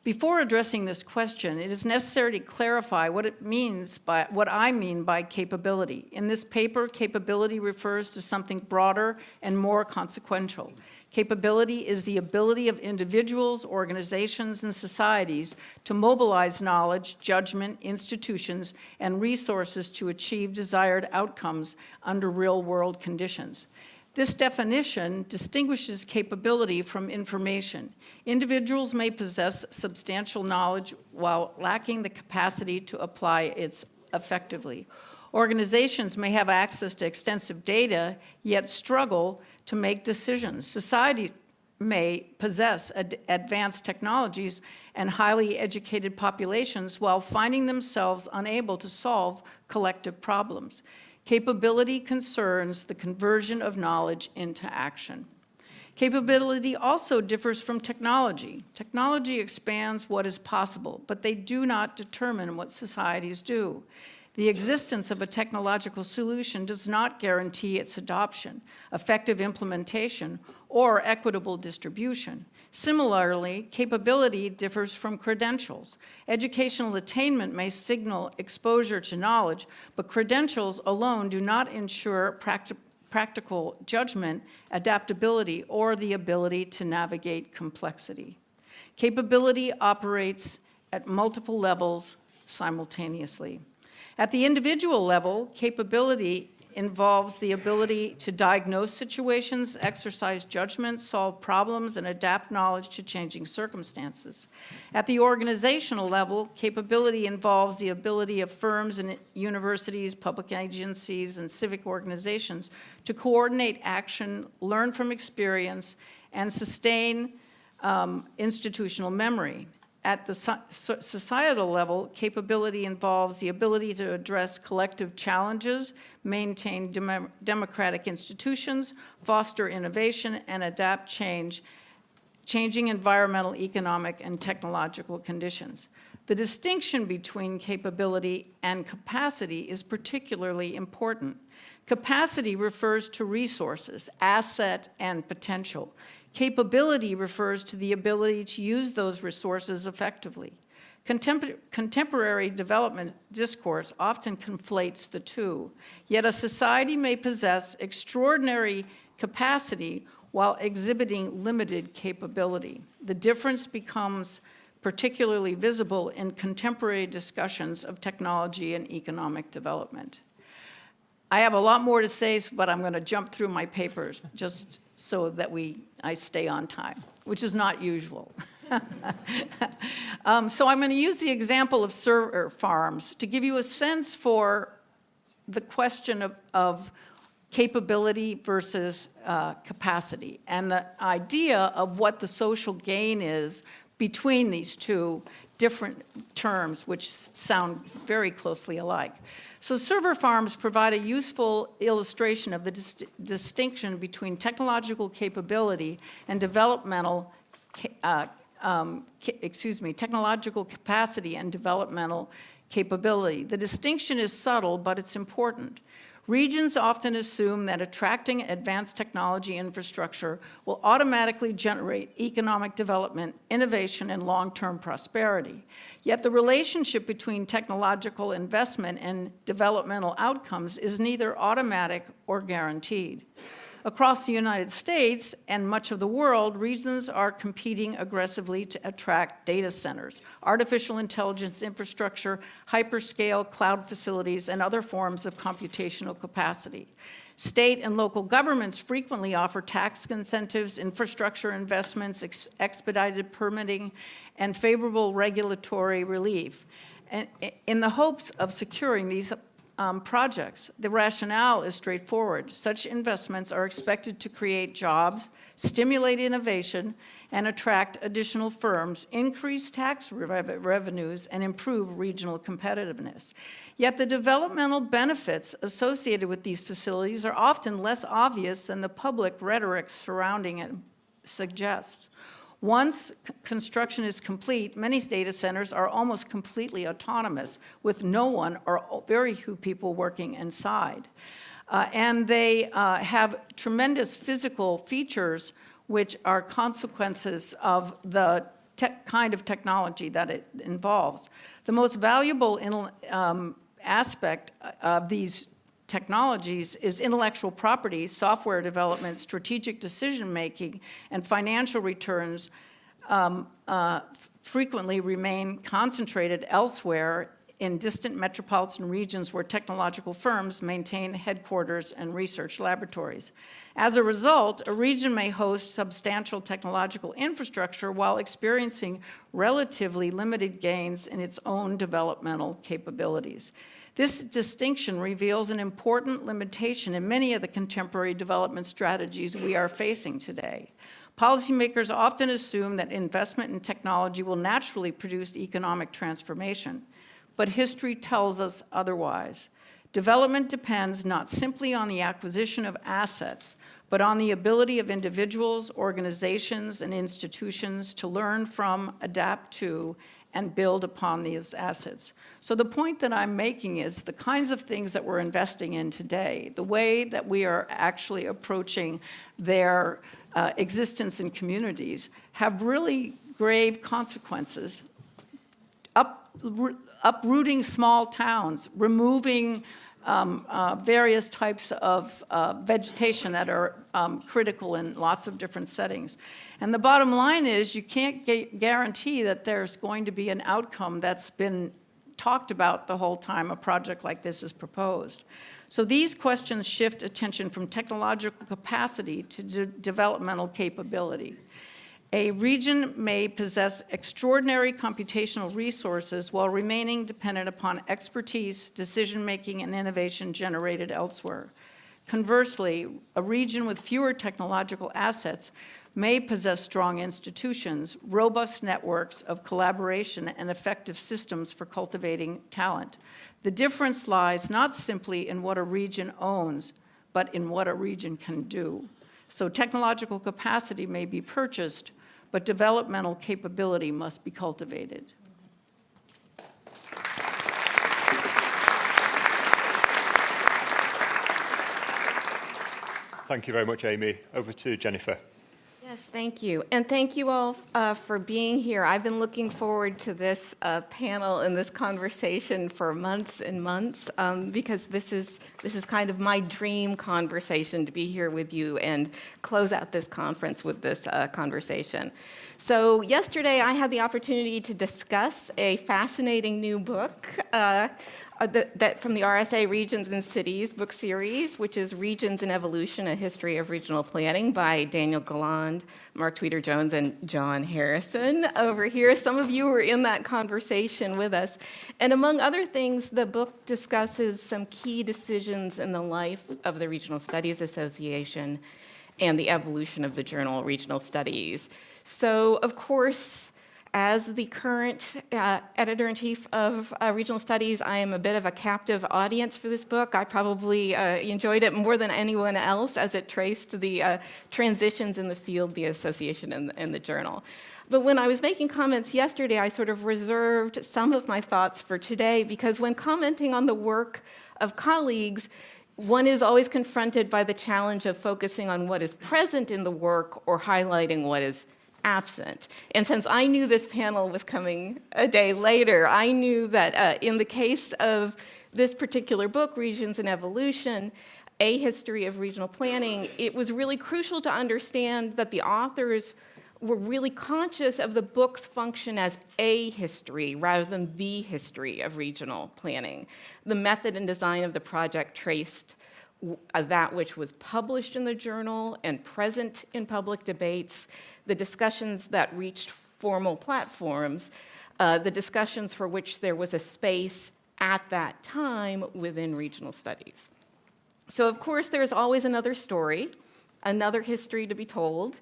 Before addressing this question, it is necessary to clarify what I mean by capability. In this paper, capability refers to something broader and more consequential. Capability is the ability of individuals, organizations, and societies to mobilize knowledge, judgment, institutions, and resources to achieve desired outcomes under real-world conditions. This definition distinguishes capability from information. Individuals may possess substantial knowledge while lacking the capacity to apply it effectively. Organizations may have access to extensive data, yet struggle to make decisions. Societies may possess advanced technologies and highly educated populations while finding themselves unable to solve collective problems. Capability concerns the conversion of knowledge into action. Capability also differs from technology. Technology expands what is possible, but they do not determine what societies do. The existence of a technological solution does not guarantee its adoption, effective implementation, or equitable distribution. Similarly, capability differs from credentials. Educational attainment may signal exposure to knowledge, but credentials alone do not ensure practical judgment, adaptability, or the ability to navigate complexity. Capability operates at multiple levels simultaneously. At the individual level, capability involves the ability to diagnose situations, exercise judgment, solve problems, and adapt knowledge to changing circumstances. At the organizational level, capability involves the ability of firms and universities, public agencies, and civic organizations to coordinate action, learn from experience, and sustain institutional memory. At the societal level, capability involves the ability to address collective challenges, maintain democratic institutions, foster innovation, and adapt changing environmental, economic, and technological conditions. The distinction between capability and capacity is particularly important. Capacity refers to resources, asset, and potential. Capability refers to the ability to use those resources effectively. Contemporary development discourse often conflates the two, yet a society may possess extraordinary capacity while exhibiting limited capability. The difference becomes particularly visible in contemporary discussions of technology and economic development. I have a lot more to say, but I'm going to jump through my papers just so that I stay on time, which is not usual. So I'm going to use the example of server farms to give you a sense for the question of capability versus capacity, and the idea of what the social gain is between these two different terms, which sound very closely alike. So server farms provide a useful illustration of the distinction between technological capability and technological capacity and developmental capability. The distinction is subtle, but it's important. Regions often assume that attracting advanced technology infrastructure will automatically generate economic development, innovation, and long-term prosperity. Yet the relationship between technological investment and developmental outcomes is neither automatic or guaranteed. Across the United States and much of the world, regions are competing aggressively to attract data centers, artificial intelligence infrastructure, hyperscale cloud facilities, and other forms of computational capacity. State and local governments frequently offer tax incentives, infrastructure investments, expedited permitting, and favorable regulatory relief, and in the hopes of securing these projects. The rationale is straightforward. Such investments are expected to create jobs, stimulate innovation, and attract additional firms, increase tax revenues, and improve regional competitiveness. Yet the developmental benefits associated with these facilities are often less obvious than the public rhetoric surrounding it suggests. Once construction is complete, many data centers are almost completely autonomous, with no one or very few people working inside. And they have tremendous physical features which are consequences of the kind of technology that it involves. The most valuable aspect of these technologies is intellectual property, software development, strategic decision-making, and financial returns frequently remain concentrated elsewhere in distant metropolitan regions where technological firms maintain headquarters and research laboratories. As a result, a region may host substantial technological infrastructure while experiencing relatively limited gains in its own developmental capabilities. This distinction reveals an important limitation in many of the contemporary development strategies we are facing today. Policymakers often assume that investment in technology will naturally produce economic transformation, but history tells us otherwise. Development depends not simply on the acquisition of assets, but on the ability of individuals, organizations, and institutions to learn from, adapt to, and build upon these assets. So the point that I'm making is the kinds of things that we're investing in today, the way that we are actually approaching their existence in communities have really grave consequences. Uprooting small towns, removing various types of vegetation that are critical in lots of different settings. And the bottom line is you can't guarantee that there's going to be an outcome that's been talked about the whole time a project like this is proposed. So these questions shift attention from technological capacity to developmental capability. A region may possess extraordinary computational resources while remaining dependent upon expertise, decision-making, and innovation generated elsewhere. Conversely, a region with fewer technological assets may possess strong institutions, robust networks of collaboration, and effective systems for cultivating talent. The difference lies not simply in what a region owns, but in what a region can do. So technological capacity may be purchased, but developmental capability must be cultivated. Thank you very much, Amy. Over to Jennifer. Yes, thank you. And thank you all for being here. I've been looking forward to this panel and this conversation for months and months because this is kind of my dream conversation, to be here with you and close out this conference with this conversation. So yesterday I had the opportunity to discuss a fascinating new book that from the RSA Regions and Cities book series, which is Regions in Evolution, A History of Regional Planning by Daniel Galland, Mark Tweeder-Jones, and John Harrison over here. Some of you were in that conversation with us. And among other things, the book discusses some key decisions in the life of the Regional Studies Association and the evolution of the journal Regional Studies. So, of course, as the current editor-in-chief of Regional Studies, I am a bit of a captive audience for this book. I probably enjoyed it more than anyone else as it traced the transitions in the field, the association, and the journal. But when I was making comments yesterday, I sort of reserved some of my thoughts for today, because when commenting on the work of colleagues, one is always confronted by the challenge of focusing on what is present in the work or highlighting what is absent. And since I knew this panel was coming a day later, I knew that in the case of this particular book, Regions in Evolution, A History of Regional Planning, it was really crucial to understand that the authors were really conscious of the book's function as a history rather than the history of regional planning. The method and design of the project traced that which was published in the journal and present in public debates, the discussions that reached formal platforms, the discussions for which there was a space at that time within regional studies. So of course, there's always another story, another history to be told,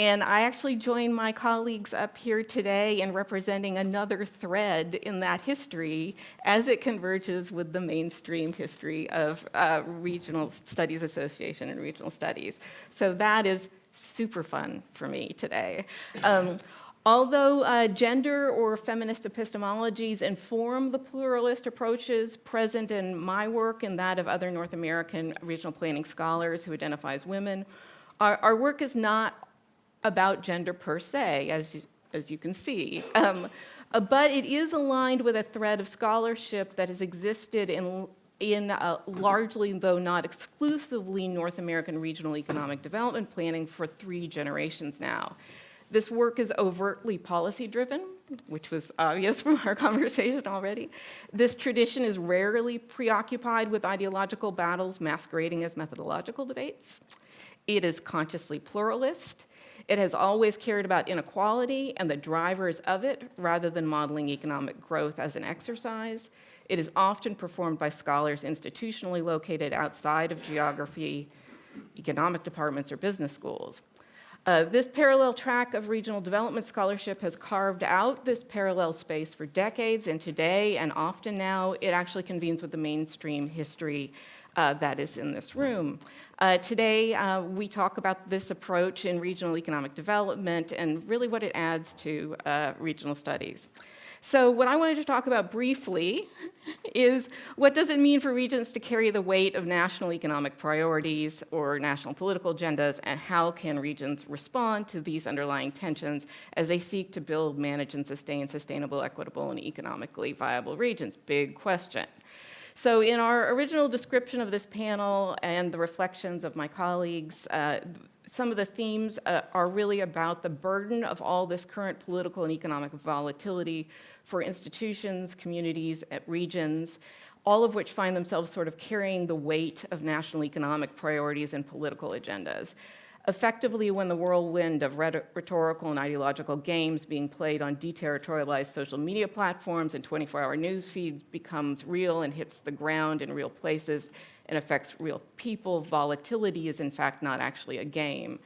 and I actually join my colleagues up here today in representing another thread in that history as it converges with the mainstream history of Regional Studies Association and regional studies. So that is super fun for me today. Although gender or feminist epistemologies inform the pluralist approaches present in my work and that of other North American regional planning scholars who identify as women, our work is not about gender per se, as you can see. But it is aligned with a thread of scholarship that has existed in largely, though not exclusively, North American regional economic development planning for 3 generations now. This work is overtly policy-driven, which was obvious from our conversation already. This tradition is rarely preoccupied with ideological battles masquerading as methodological debates. It is consciously pluralist. It has always cared about inequality and the drivers of it rather than modeling economic growth as an exercise. It is often performed by scholars institutionally located outside of geography, economic departments, or business schools. This parallel track of regional development scholarship has carved out this parallel space for decades, and today, and often now, it actually convenes with the mainstream history that is in this room. Today, we talk about this approach in regional economic development and really what it adds to regional studies. So what I wanted to talk about briefly is what does it mean for regions to carry the weight of national economic priorities or national political agendas, and how can regions respond to these underlying tensions as they seek to build, manage, and sustain sustainable, equitable, and economically viable regions? Big question. So in our original description of this panel and the reflections of my colleagues, some of the themes are really about the burden of all this current political and economic volatility for institutions, communities, regions, all of which find themselves sort of carrying the weight of national economic priorities and political agendas. Effectively, when the whirlwind of rhetorical and ideological games being played on deterritorialized social media platforms and 24-hour news feeds becomes real and hits the ground in real places and affects real people, volatility is in fact not actually a game.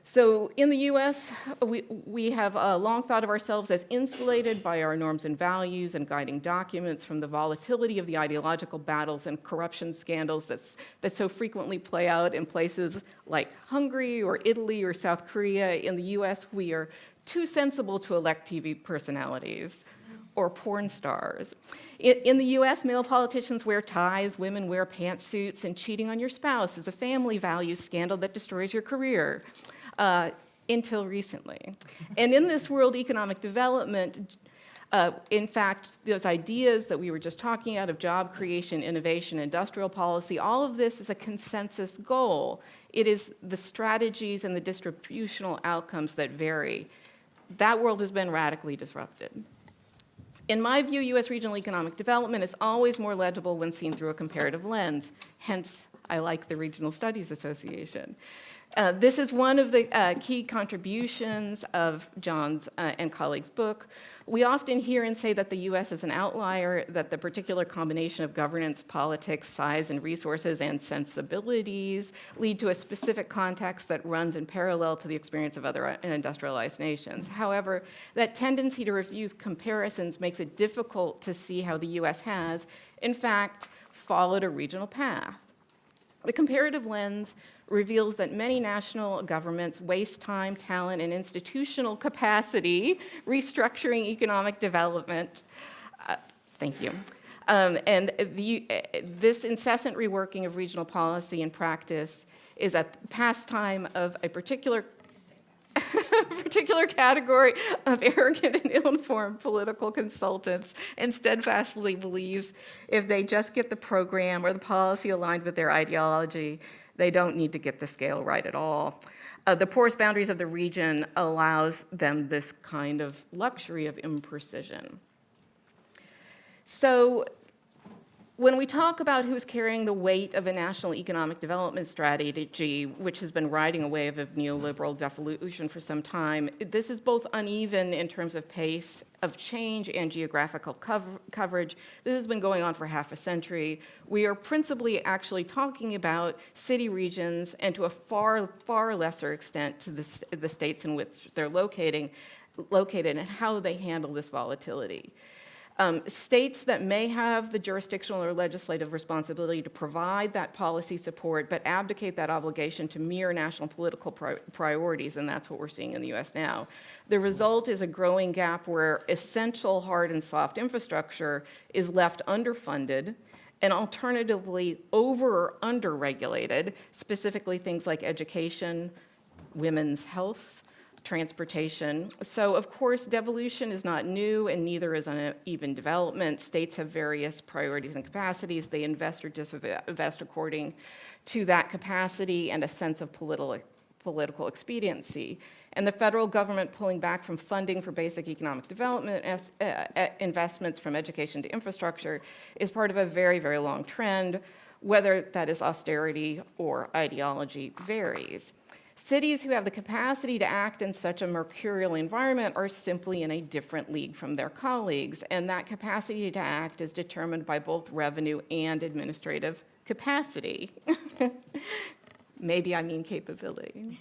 So in the US, we have long thought of ourselves as insulated by our norms and values and guiding documents from the volatility of the ideological battles and corruption scandals that so frequently play out in places like Hungary or Italy or South Korea. In the US, we are too sensible to elect TV personalities or porn stars. In the US, male politicians wear ties, women wear pantsuits, and cheating on your spouse is a family values scandal that destroys your career. Until recently. And in this world economic development, in fact, those ideas that we were just talking about of job creation, innovation, industrial policy, all of this is a consensus goal. It is the strategies and the distributional outcomes that vary. That world has been radically disrupted. In my view, US regional economic development is always more legible when seen through a comparative lens. Hence, I like the Regional Studies Association. This is one of the key contributions of John's and colleagues' book. We often hear and say that the US is an outlier, that the particular combination of governance, politics, size, and resources and sensibilities lead to a specific context that runs in parallel to the experience of other industrialized nations. However, that tendency to refuse comparisons makes it difficult to see how the US has, in fact, followed a regional path. The comparative lens reveals that many national governments waste time, talent, and institutional capacity restructuring economic development. Thank you. And this incessant reworking of regional policy and practice is a pastime of a particular category of arrogant and ill-informed political consultants, and steadfastly believes if they just get the program or the policy aligned with their ideology, they don't need to get the scale right at all. The porous boundaries of the region allows them this kind of luxury of imprecision. So when we talk about who's carrying the weight of a national economic development strategy, which has been riding a wave of neoliberal devolution for some time, this is both uneven in terms of pace of change and geographical coverage. This has been going on for half a century. We are principally actually talking about city regions, and to a far, far lesser extent to the states in which they're located and how they handle this volatility. States that may have the jurisdictional or legislative responsibility to provide that policy support, but abdicate that obligation to mere national political priorities, and that's what we're seeing in the US now. The result is a growing gap where essential hard and soft infrastructure is left underfunded, and alternatively over or under-regulated, specifically things like education, women's health, transportation. So of course, devolution is not new, and neither is uneven development. States have various priorities and capacities. They invest or disinvest according to that capacity and a sense of political expediency. And the federal government pulling back from funding for basic economic development investments from education to infrastructure is part of a very, very long trend. Whether that is austerity or ideology varies. Cities who have the capacity to act in such a mercurial environment are simply in a different league from their colleagues, and that capacity to act is determined by both revenue and administrative capacity. Maybe I mean capability.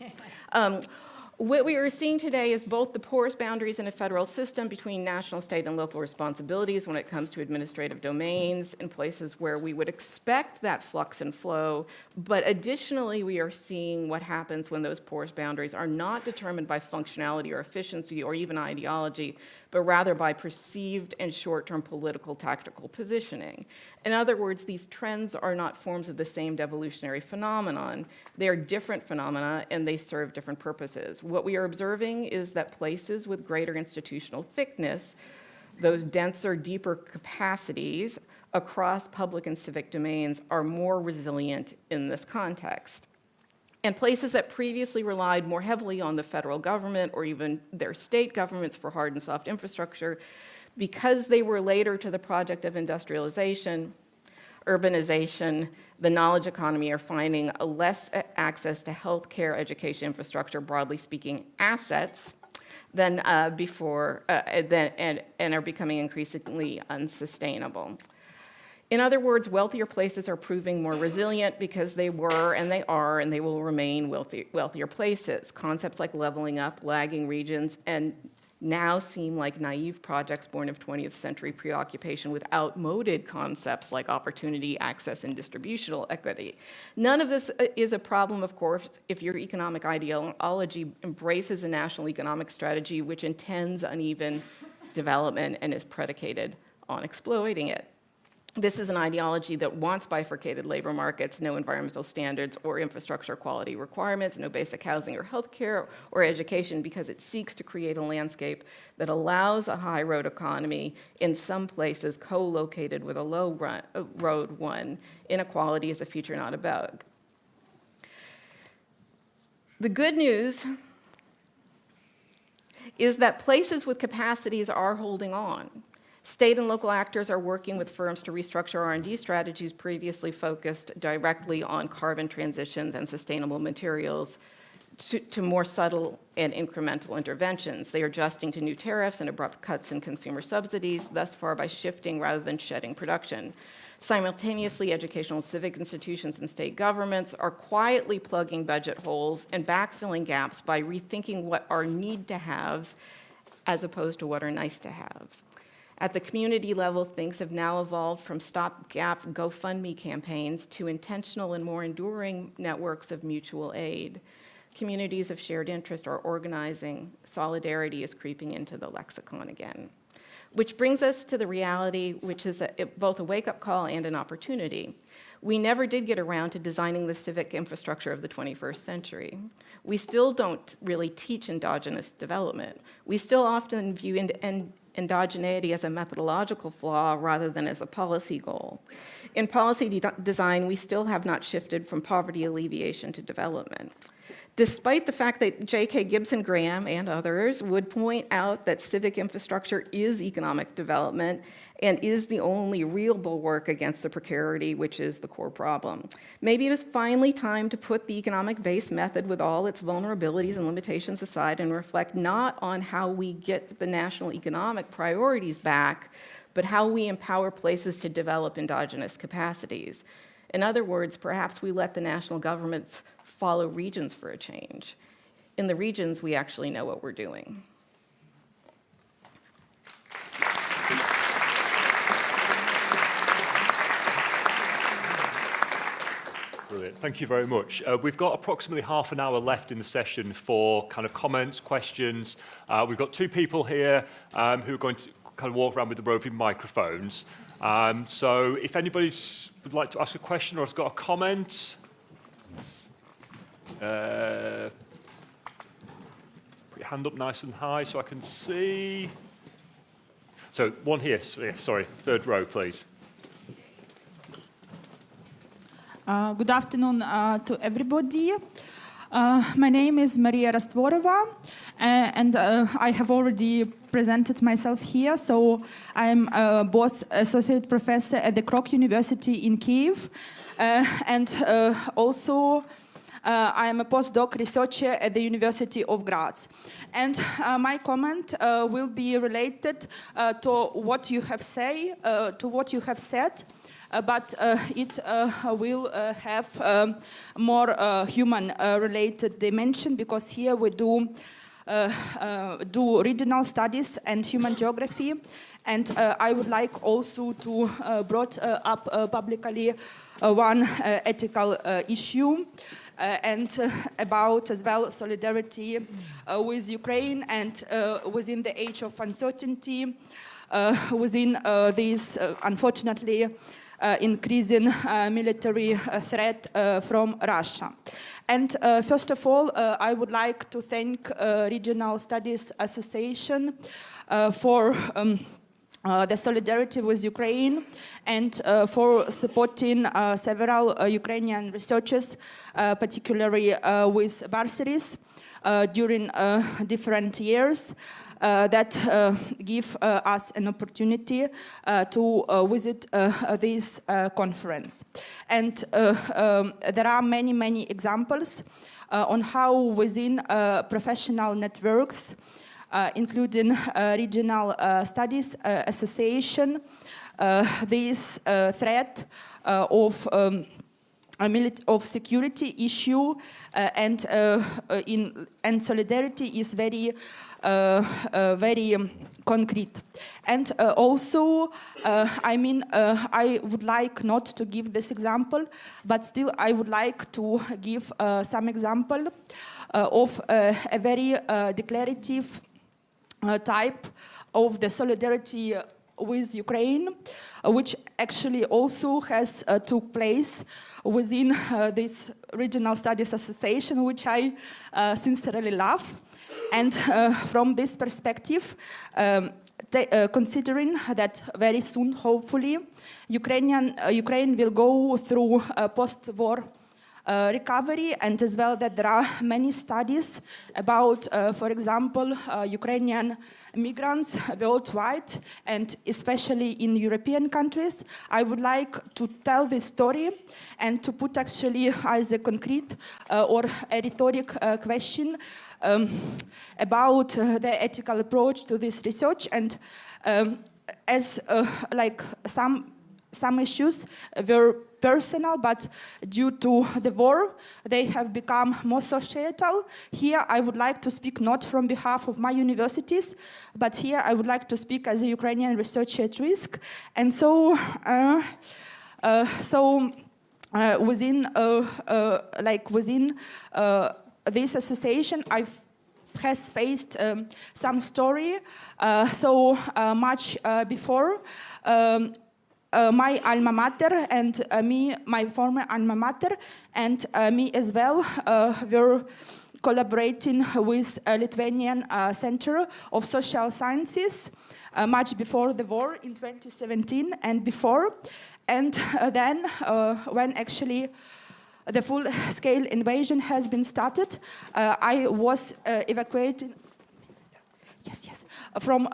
What we are seeing today is both the porous boundaries in a federal system between national, state, and local responsibilities when it comes to administrative domains in places where we would expect that flux and flow, but additionally, we are seeing what happens when those porous boundaries are not determined by functionality or efficiency or even ideology, but rather by perceived and short-term political tactical positioning. In other words, these trends are not forms of the same devolutionary phenomenon. They are different phenomena, and they serve different purposes. What we are observing is that places with greater institutional thickness, those denser, deeper capacities across public and civic domains, are more resilient in this context. And places that previously relied more heavily on the federal government or even their state governments for hard and soft infrastructure, because they were later to the project of industrialization, urbanization, the knowledge economy, are finding a less access to healthcare, education, infrastructure, broadly speaking, assets than before, and are becoming increasingly unsustainable. In other words, wealthier places are proving more resilient because they were, and they are, and they will remain wealthier places. Concepts like leveling up, lagging regions, and now seem like naive projects born of 20th century preoccupation with outmoded concepts like opportunity, access, and distributional equity. None of this is a problem, of course, if your economic ideology embraces a national economic strategy which intends uneven development and is predicated on exploiting it. This is an ideology that wants bifurcated labor markets, no environmental standards or infrastructure quality requirements, no basic housing or healthcare or education, because it seeks to create a landscape that allows a high road economy in some places co-located with a low road one. Inequality is a feature, not a bug. The good news is that places with capacities are holding on. State and local actors are working with firms to restructure R&D strategies previously focused directly on carbon transitions and sustainable materials to more subtle and incremental interventions. They are adjusting to new tariffs and abrupt cuts in consumer subsidies, thus far by shifting rather than shedding production. Simultaneously, educational and civic institutions and state governments are quietly plugging budget holes and backfilling gaps by rethinking what are need-to-haves as opposed to what are nice-to-haves. At the community level, things have now evolved from stopgap GoFundMe campaigns to intentional and more enduring networks of mutual aid. Communities of shared interest are organizing. Solidarity is creeping into the lexicon again. Which brings us to the reality, which is both a wake-up call and an opportunity. We never did get around to designing the civic infrastructure of the 21st century. We still don't really teach endogenous development. We still often view endogeneity as a methodological flaw rather than as a policy goal. In policy design, we still have not shifted from poverty alleviation to development. Despite the fact that J.K. Gibson Graham and others would point out that civic infrastructure is economic development and is the only real bulwark against the precarity, which is the core problem. Maybe it is finally time to put the economic-based method with all its vulnerabilities and limitations aside and reflect not on how we get the national economic priorities back, but how we empower places to develop endogenous capacities. In other words, perhaps we let the national governments follow regions for a change. In the regions, we actually know what we're doing. Brilliant. Thank you very much. We've got approximately half an hour left in the session for kind of comments, questions. We've got two people here who are going to kind of walk around with the roving microphones. So if anybody would like to ask a question or has got a comment, put your hand up nice and high so I can see. So one here, sorry, third row, please. Good afternoon to everybody. My name is Maria Rastvorova, and I have already presented myself here. So I'm a both associate professor at the Krok University in Kyiv, and also I am a postdoc researcher at the University of Graz. And my comment will be related to what you have said. but it will have more human-related dimension, because here we do regional studies and human geography. And I would like also to brought up publicly one ethical issue and about as well solidarity with Ukraine, and within the age of uncertainty, within this unfortunately increasing military threat from Russia. And first of all, I would like to thank Regional Studies Association for the solidarity with Ukraine, and for supporting several Ukrainian researchers, particularly with bursaries during different years, that give us an opportunity to visit this conference. And there are many, many examples on how within professional networks, including Regional Studies Association, this threat of security issue and solidarity is very concrete. And also, I would like not to give this example, but still I would like to give some example of a very declarative type of the solidarity with Ukraine, which actually also has took place within this Regional Studies Association, which I sincerely love. And from this perspective, considering that very soon, hopefully, Ukraine will go through a post-war recovery, and as well that there are many studies about, for example, Ukrainian migrants worldwide, and especially in European countries. I would like to tell this story and to put actually as a concrete or a rhetoric question about the ethical approach to this research, and as like some issues were personal, but due to the war, they have become more societal. Here, I would like to speak not from behalf of my universities, but here I would like to speak as a Ukrainian researcher at risk. And so, within this association, I've has faced some story much before. My alma mater and me, my former alma mater, and me as well, were collaborating with a Lithuanian Center of Social Sciences much before the war in 2017 and before. And then when actually the full-scale invasion has been started, I was evacuated from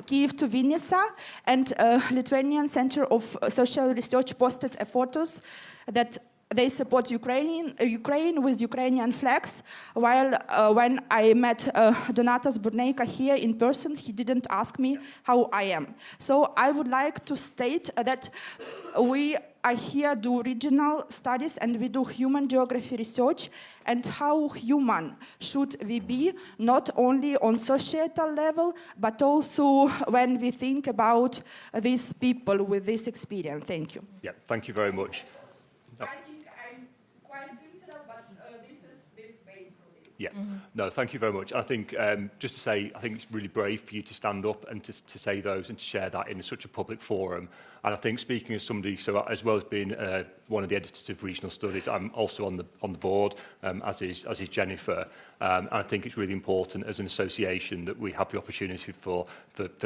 Kyiv to Vinnytsia, and Lithuanian Center of Social Research posted photos that they support Ukraine with Ukrainian flags, while when I met Donatas Burneika here in person, he didn't ask me how I am. So I would like to state that I here do regional studies and we do human geography research, and how human should we be, not only on societal level, but also when we think about these people with this experience. Thank you. Yeah, thank you very much. I think I'm quite sincere, but this is this space for this. Yeah, no, thank you very much. I think just to say, I think it's really brave for you to stand up and to say those and to share that in such a public forum. And I think, speaking as somebody, so as well as being one of the editors of Regional Studies, I'm also on the board, as is Jennifer. And I think it's really important as an association that we have the opportunity for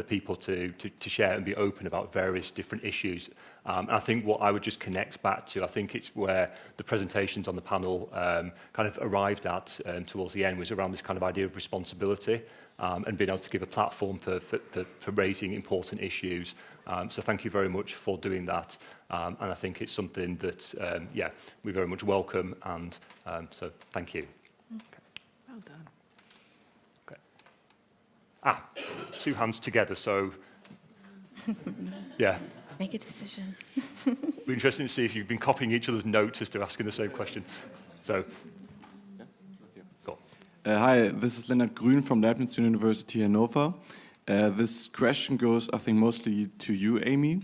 people to share and be open about various different issues. And I think what I would just connect back to, I think it's where the presentations on the panel kind of arrived at towards the end, was around this kind of idea of responsibility and being able to give a platform for raising important issues. So thank you very much for doing that. And I think it's something that, we very much welcome. And so thank you. Okay. Well done. Okay. Two hands together. So, yeah. Make a decision. be interesting to see if you've been copying each other's notes as to asking the same question. So, go on. Hi, this is Lennart Grün from Leibniz University Hannover. This question goes, I think, mostly to you, Amy.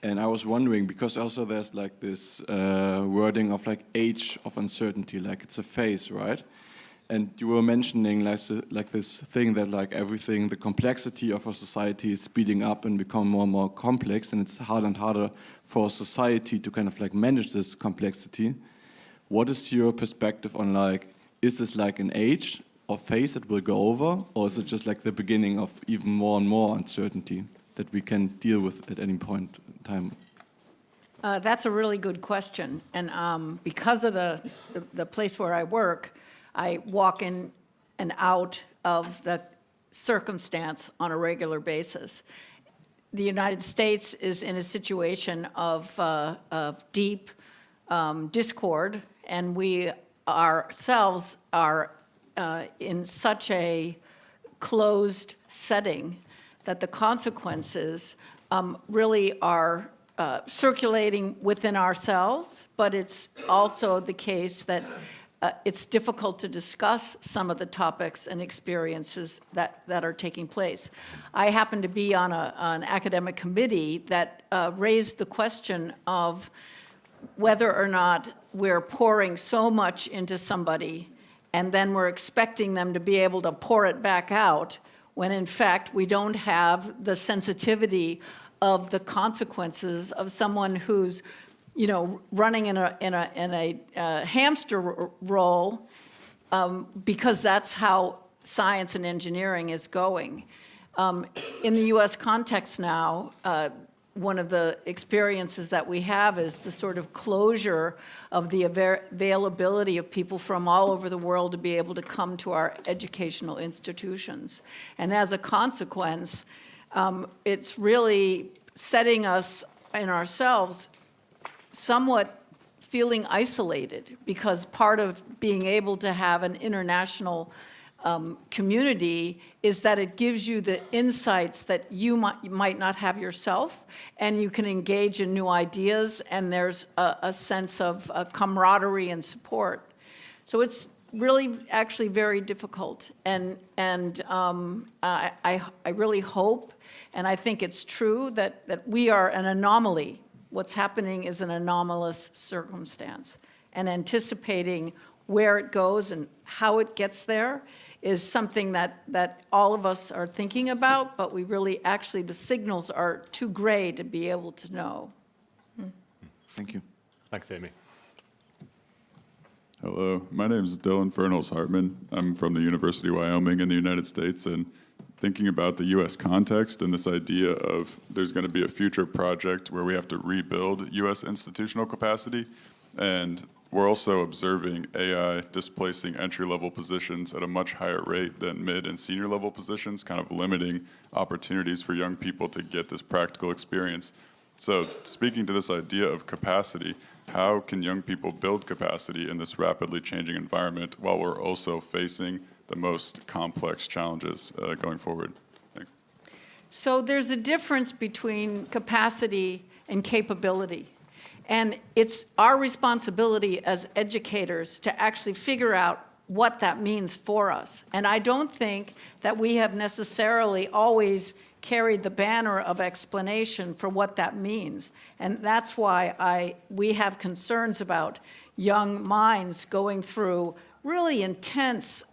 And I was wondering, because also there's like this wording of like age of uncertainty, like it's a phase, right? And you were mentioning like this thing that like everything, the complexity of our society is speeding up and become more and more complex, and it's harder and harder for society to kind of like manage this complexity. What is your perspective on like, is this like an age or phase that will go over, or is it just like the beginning of even more and more uncertainty that we can deal with at any point in time? That's a really good question. And because of the place where I work, I walk in and out of the circumstance on a regular basis. The United States is in a situation of deep discord, and we ourselves are in such a closed setting that the consequences really are circulating within ourselves, but it's also the case that it's difficult to discuss some of the topics and experiences that are taking place. I happen to be on an academic committee that raised the question of whether or not we're pouring so much into somebody and then we're expecting them to be able to pour it back out, when in fact we don't have the sensitivity of the consequences of someone who's, you know, running in a hamster roll, because that's how science and engineering is going. In the U.S. context now, one of the experiences that we have is the sort of closure of the availability of people from all over the world to be able to come to our educational institutions. And as a consequence, it's really setting us and ourselves somewhat feeling isolated, because part of being able to have an international community is that it gives you the insights that you might not have yourself, and you can engage in new ideas, and there's a sense of camaraderie and support. So it's really actually very difficult, and I really hope, and I think it's true, that we are an anomaly. What's happening is an anomalous circumstance, and anticipating where it goes and how it gets there is something that all of us are thinking about, but we really, actually, the signals are too gray to be able to know. Thank you. Thanks, Amy. Hello, my name is Dylan Fernals Hartman. I'm from the University of Wyoming in the United States, and thinking about the U.S. context and this idea of there's going to be a future project where we have to rebuild U.S. institutional capacity, and we're also observing AI displacing entry-level positions at a much higher rate than mid and senior level positions, kind of limiting opportunities for young people to get this practical experience. So speaking to this idea of capacity, how can young people build capacity in this rapidly changing environment while we're also facing the most complex challenges going forward? Thanks. So there's a difference between capacity and capability. And it's our responsibility as educators to actually figure out what that means for us. And I don't think that we have necessarily always carried the banner of explanation for what that means. And that's why we have concerns about young minds going through really intense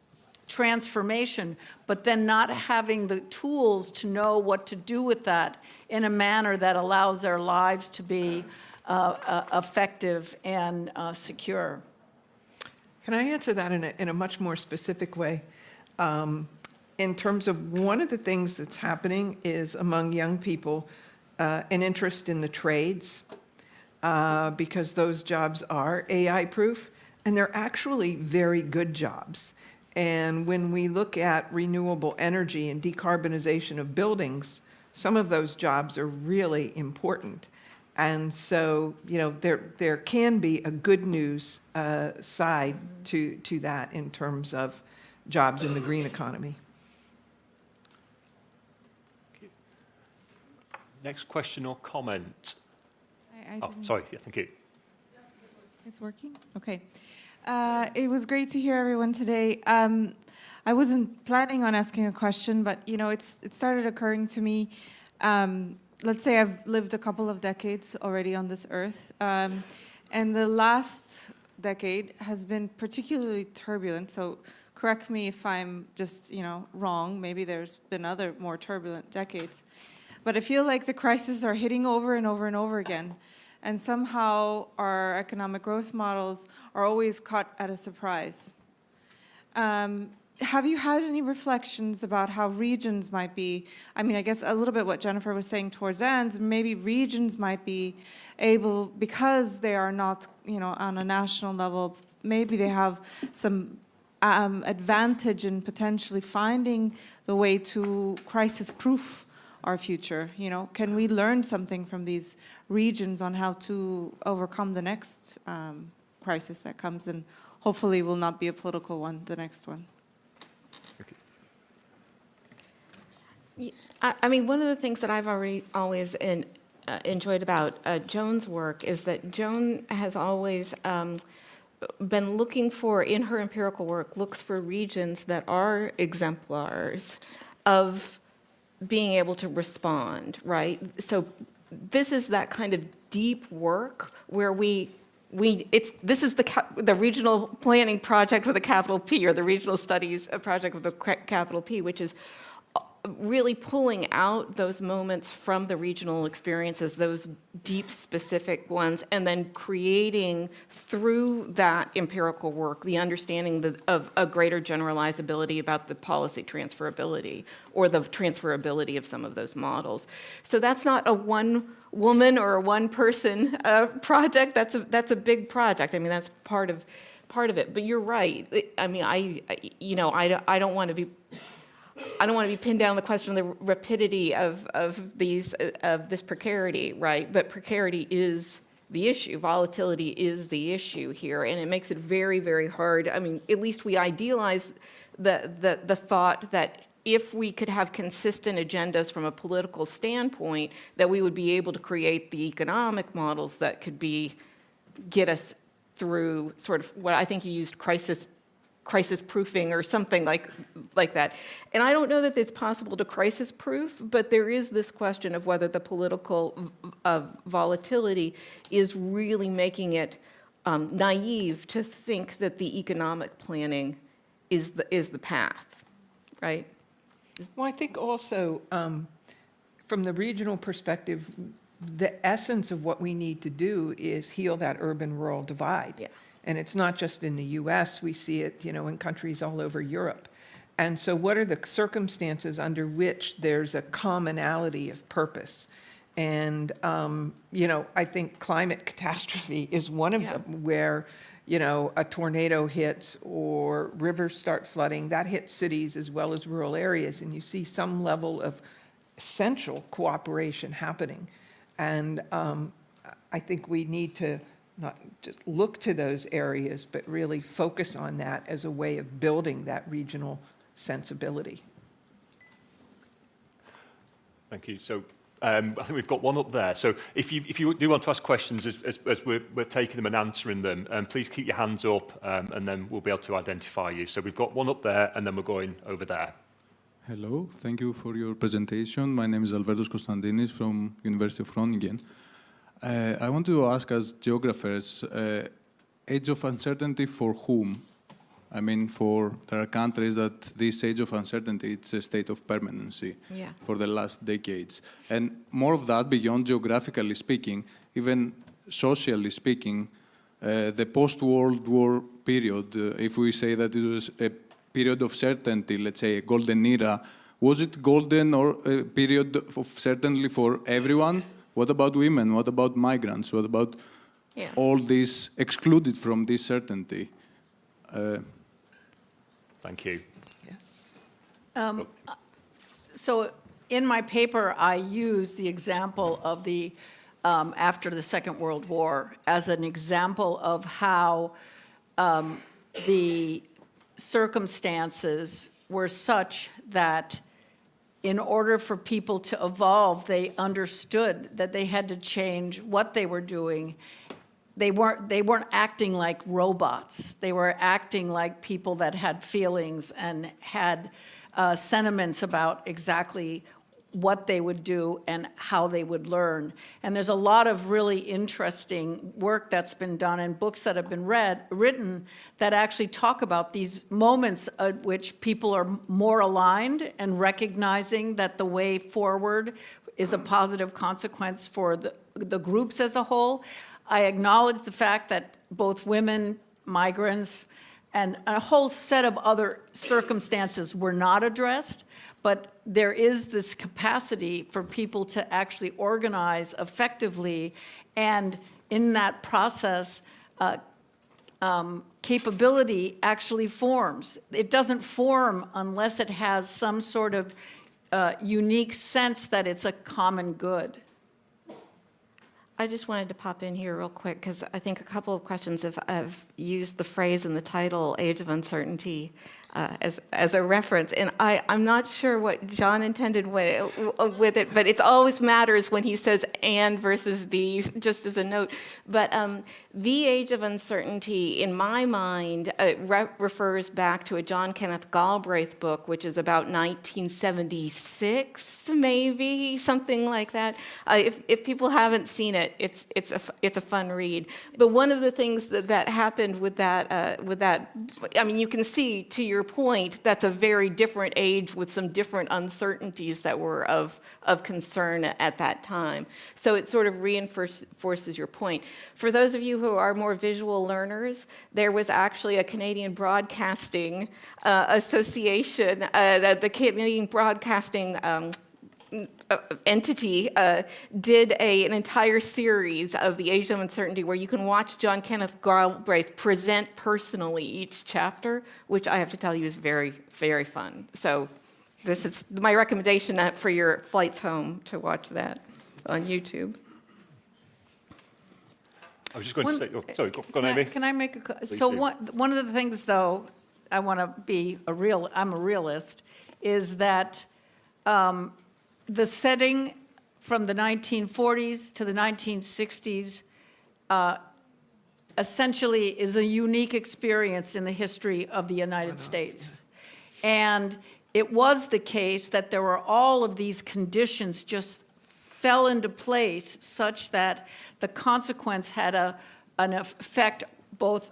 transformation, but then not having the tools to know what to do with that in a manner that allows their lives to be effective and secure. Can I answer that in a much more specific way? In terms of one of the things that's happening is among young people an interest in the trades, because those jobs are AI-proof, and they're actually very good jobs. And when we look at renewable energy and decarbonization of buildings, some of those jobs are really important. And so, you know, there can be a good news side to that in terms of jobs in the green economy. Next question or comment? Oh, sorry, yeah, thank you. It's working? Okay. It was great to hear everyone today. I wasn't planning on asking a question, but you know, it started occurring to me. Let's say I've lived a couple of decades already on this earth, and the last decade has been particularly turbulent. So correct me if I'm just, you know, wrong. Maybe there's been other more turbulent decades, but I feel like the crises are hitting over and over and over again. And somehow our economic growth models are always caught at a surprise. Have you had any reflections about how regions might be, I mean, I guess a little bit what Jennifer was saying towards ends, maybe regions might be able, because they are not, you know, on a national level, maybe they have some advantage in potentially finding the way to crisis-proof our future. You know, can we learn something from these regions on how to overcome the next crisis that comes, and hopefully will not be a political one, the next one? I mean, one of the things that I've always enjoyed about Joan's work is that Joan has always been looking for, in her empirical work, looks for regions that are exemplars of being able to respond, right? So this is that kind of deep work where this is the regional planning project with a capital P, or the regional studies project with a capital P, which is really pulling out those moments from the regional experiences, those deep specific ones, and then creating through that empirical work the understanding of a greater generalizability about the policy transferability or the transferability of some of those models. So that's not a one woman or a one person project. That's a big project. I mean, that's part of it. But you're right. I mean, I don't want to be pinned down on the question of the rapidity of this precarity, right? But precarity is the issue. Volatility is the issue here, and it makes it very, very hard. I mean, at least we idealize the thought that if we could have consistent agendas from a political standpoint, that we would be able to create the economic models that could get us through sort of what I think you used, crisis proofing or something like that. And I don't know that it's possible to crisis proof, but there is this question of whether the political volatility is really making it naive to think that the economic planning is the path, right? Well, I think also from the regional perspective, the essence of what we need to do is heal that urban-rural divide. Yeah. And it's not just in the US, we see it, you know, in countries all over Europe. And so what are the circumstances under which there's a commonality of purpose? And, you know, I think climate catastrophe is one of them, where, you know, a tornado hits or rivers start flooding. That hits cities as well as rural areas, and you see some level of essential cooperation happening. And I think we need to not just look to those areas, but really focus on that as a way of building that regional sensibility. Thank you. So I think we've got one up there. So if you do want to ask questions as we're taking them and answering them, please keep your hands up and then we'll be able to identify you. So we've got one up there and then we're going over there. Hello, thank you for your presentation. My name is Albertos Konstantinis from University of Groningen. I want to ask, as geographers, age of uncertainty for whom? I mean, there are countries that this age of uncertainty, it's a state of permanency for the last decades. And more of that, beyond geographically speaking, even socially speaking, the post-World War period, if we say that it was a period of certainty, let's say a golden era, was it golden or a period of certainty for everyone? What about women? What about migrants? What about all these excluded from this certainty? Thank you. Yes. So in my paper, I use the example of the after the Second World War as an example of how the circumstances were such that in order for people to evolve, they understood that they had to change what they were doing. They weren't acting like robots. They were acting like people that had feelings and had sentiments about exactly what they would do and how they would learn. And there's a lot of really interesting work that's been done and books that have been written that actually talk about these moments at which people are more aligned and recognizing that the way forward is a positive consequence for the groups as a whole. I acknowledge the fact that both women, migrants, and a whole set of other circumstances were not addressed, but there is this capacity for people to actually organize effectively, and in that process, capability actually forms. It doesn't form unless it has some sort of unique sense that it's a common good. I just wanted to pop in here real quick because I think a couple of questions have used the phrase in the title, Age of Uncertainty, as a reference. And I'm not sure what John intended with it, but it always matters when he says and versus the, just as a note. But the Age of Uncertainty, in my mind, refers back to a John Kenneth Galbraith book, which is about 1976, maybe, something like that. If people haven't seen it, it's a fun read. But one of the things that happened with that, I mean, you can see, to your point, that's a very different age with some different uncertainties that were of concern at that time. So it sort of reinforces your point. For those of you who are more visual learners, there was actually a Canadian Broadcasting Association, the Canadian Broadcasting entity did an entire series of the Age of Uncertainty where you can watch John Kenneth Galbraith present personally each chapter, which I have to tell you is very, very fun. So this is my recommendation for your flights home, to watch that on YouTube. I was just going to say, sorry, go on, Amy. Can I make so do. one of the things, though, I want to be I'm a realist, is that the setting from the 1940s to the 1960s essentially is a unique experience in the history of the United States. And it was the case that there were all of these conditions just fell into place such that the consequence had an effect both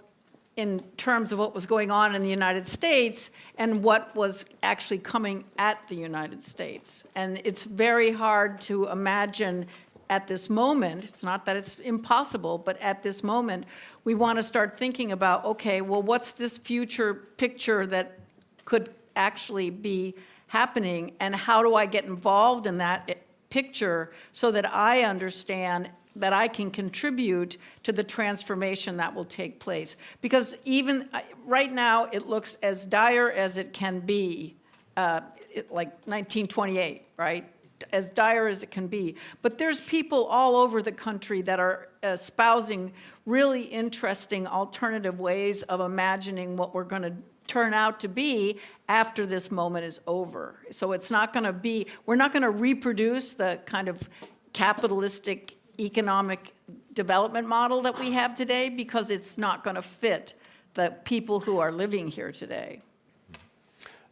in terms of what was going on in the United States and what was actually coming at the United States. And it's very hard to imagine at this moment, it's not that it's impossible, but at this moment, we want to start thinking about, okay, well, what's this future picture that could actually be happening, and how do I get involved in that picture so that I understand that I can contribute to the transformation that will take place. Because even right now, it looks as dire as it can be, like 1928, right? As dire as it can be. But there's people all over the country that are espousing really interesting alternative ways of imagining what we're going to turn out to be after this moment is over. So it's not going to be, we're not going to reproduce the kind of capitalistic economic development model that we have today, because it's not going to fit the people who are living here today.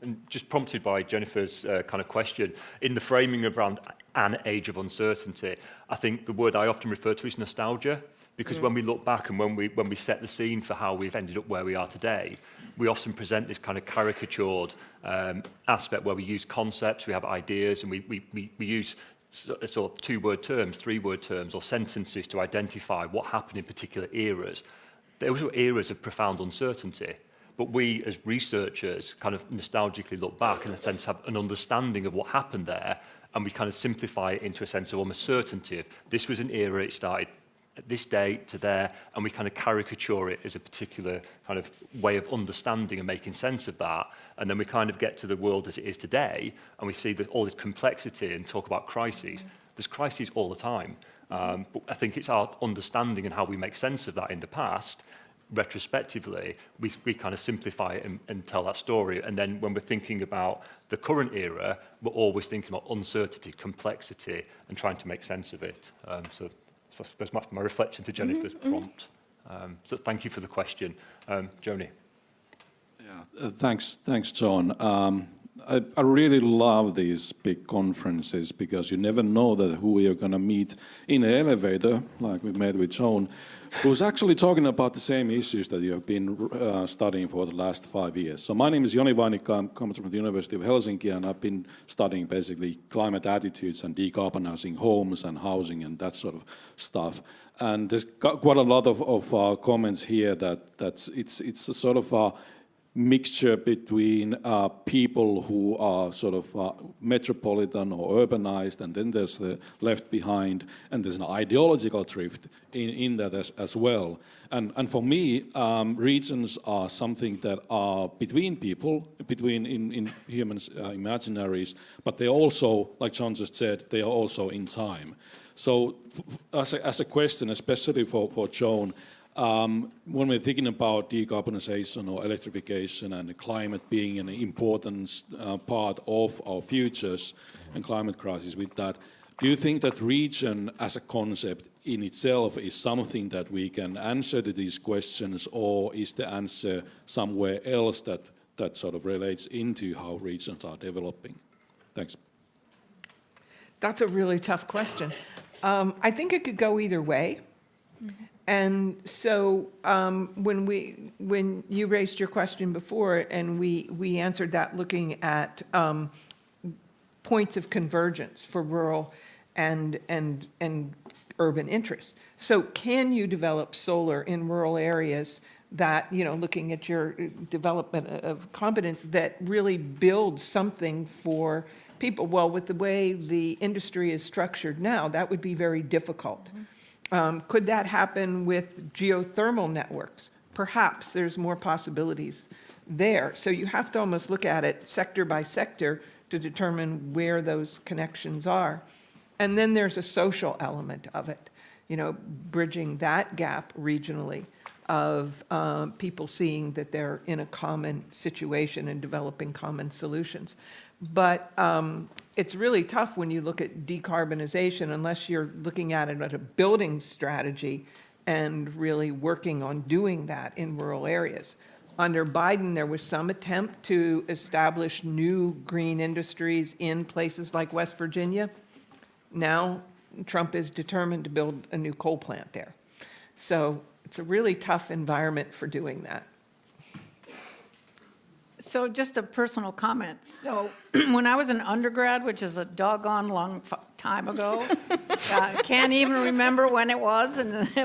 And just prompted by Jennifer's kind of question, in the framing around an age of uncertainty, I think the word I often refer to is nostalgia, because when we look back and when we set the scene for how we've ended up where we are today, we often present this kind of caricatured aspect where we use concepts, we have ideas, and we use sort of two-word terms, three-word terms, or sentences to identify what happened in particular eras. Those were eras of profound uncertainty. But we, as researchers, kind of nostalgically look back and, in a sense, have an understanding of what happened there, and we kind of simplify it into a sense of almost certainty of this was an era, it started at this date to there, and we kind of caricature it as a particular kind of way of understanding and making sense of that. And then we kind of get to the world as it is today, and we see that all this complexity and talk about crises. There's crises all the time. But I think it's our understanding and how we make sense of that in the past retrospectively, we kind of simplify it and tell that story. And then when we're thinking about the current era, we're always thinking about uncertainty, complexity, and trying to make sense of it. So I suppose my reflection to Jennifer's prompt. So thank you for the question. Joni. Yeah, thanks, John. I really love these big conferences because you never know that who you're going to meet in the elevator, like we met with Joan, who's actually talking about the same issues that you have been studying for the last 5 years. So my name is Joni Vainikka, I'm coming from the University of Helsinki, and I've been studying basically climate attitudes and decarbonizing homes and housing and that sort of stuff. And there's quite a lot of comments here that it's a sort of a mixture between people who are sort of metropolitan or urbanized, and then there's the left behind, and there's an ideological drift in that as well. And for me, regions are something that are between people, in humans' imaginaries, but they're also, like John just said, they are also in time. So as a question, especially for Joan, when we're thinking about decarbonization or electrification and climate being an important part of our futures and climate crisis with that, do you think that region as a concept in itself is something that we can answer to these questions, or is the answer somewhere else that sort of relates into how regions are developing? Thanks. That's a really tough question. I think it could go either way. And so when you raised your question before, and we answered that looking at points of convergence for rural and urban interests. So can you develop solar in rural areas that, looking at your development of competence, that really builds something for people? Well, with the way the industry is structured now, that would be very difficult. Could that happen with geothermal networks? Perhaps there's more possibilities there. So you have to almost look at it sector by sector to determine where those connections are. And then there's a social element of it, bridging that gap regionally of people seeing that they're in a common situation and developing common solutions. But it's really tough when you look at decarbonization unless you're looking at it at a building strategy and really working on doing that in rural areas. Under Biden, there was some attempt to establish new green industries in places like West Virginia. Now, Trump is determined to build a new coal plant there. So it's a really tough environment for doing that. So just a personal comment. So when I was an undergrad, which is a doggone long time ago, can't even remember when it was,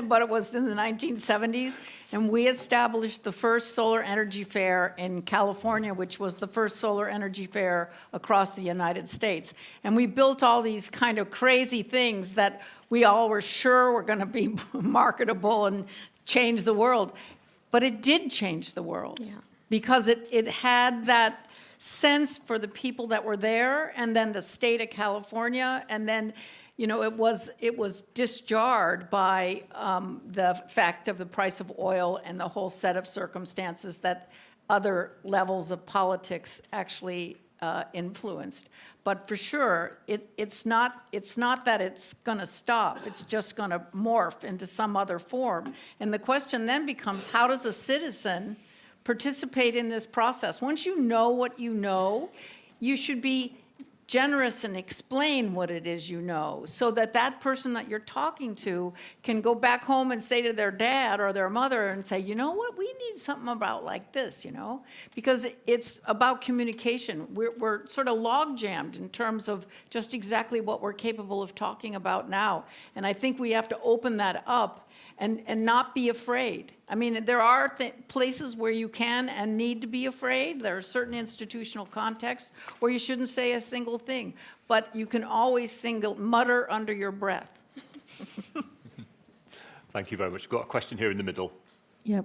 but it was in the 1970s, and we established the first solar energy fair in California, which was the first solar energy fair across the United States. And we built all these kind of crazy things that we all were sure were going to be marketable and change the world. But it did change the world. Yeah. Because it had that sense for the people that were there, and then the state of California, and then, it was disjarred by the fact of the price of oil and the whole set of circumstances that other levels of politics actually influenced. But for sure, it's not that it's going to stop. It's just going to morph into some other form. And the question then becomes, how does a citizen participate in this process? Once you know what you know, you should be generous and explain what it is you know, so that that person that you're talking to can go back home and say to their dad or their mother and say, you know what, we need something about like this, because it's about communication. We're sort of log jammed in terms of just exactly what we're capable of talking about now. And I think we have to open that up and not be afraid. I mean, there are places where you can and need to be afraid. There are certain institutional contexts where you shouldn't say a single thing, but you can always mutter under your breath. Thank you very much. We've got a question here in the middle. Yep.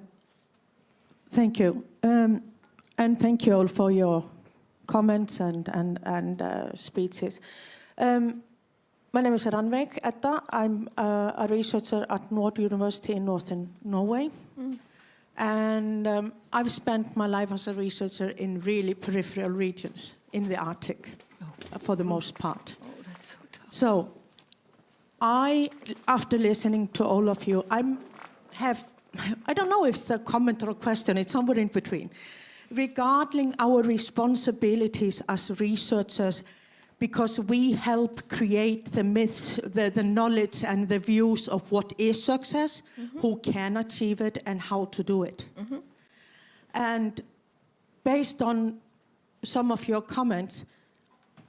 Thank you. And thank you all for your comments and speeches. My name is Ranveig Edda. I'm a researcher at Nord University in northern Norway. And I've spent my life as a researcher in really peripheral regions in the Arctic, for the most part. Oh, that's so tough. So, after listening to all of you, I don't know if it's a comment or a question, it's somewhere in between. Regarding our responsibilities as researchers, because we help create the myths, the knowledge and the views of what is success, who can achieve it, and how to do it. And based on some of your comments,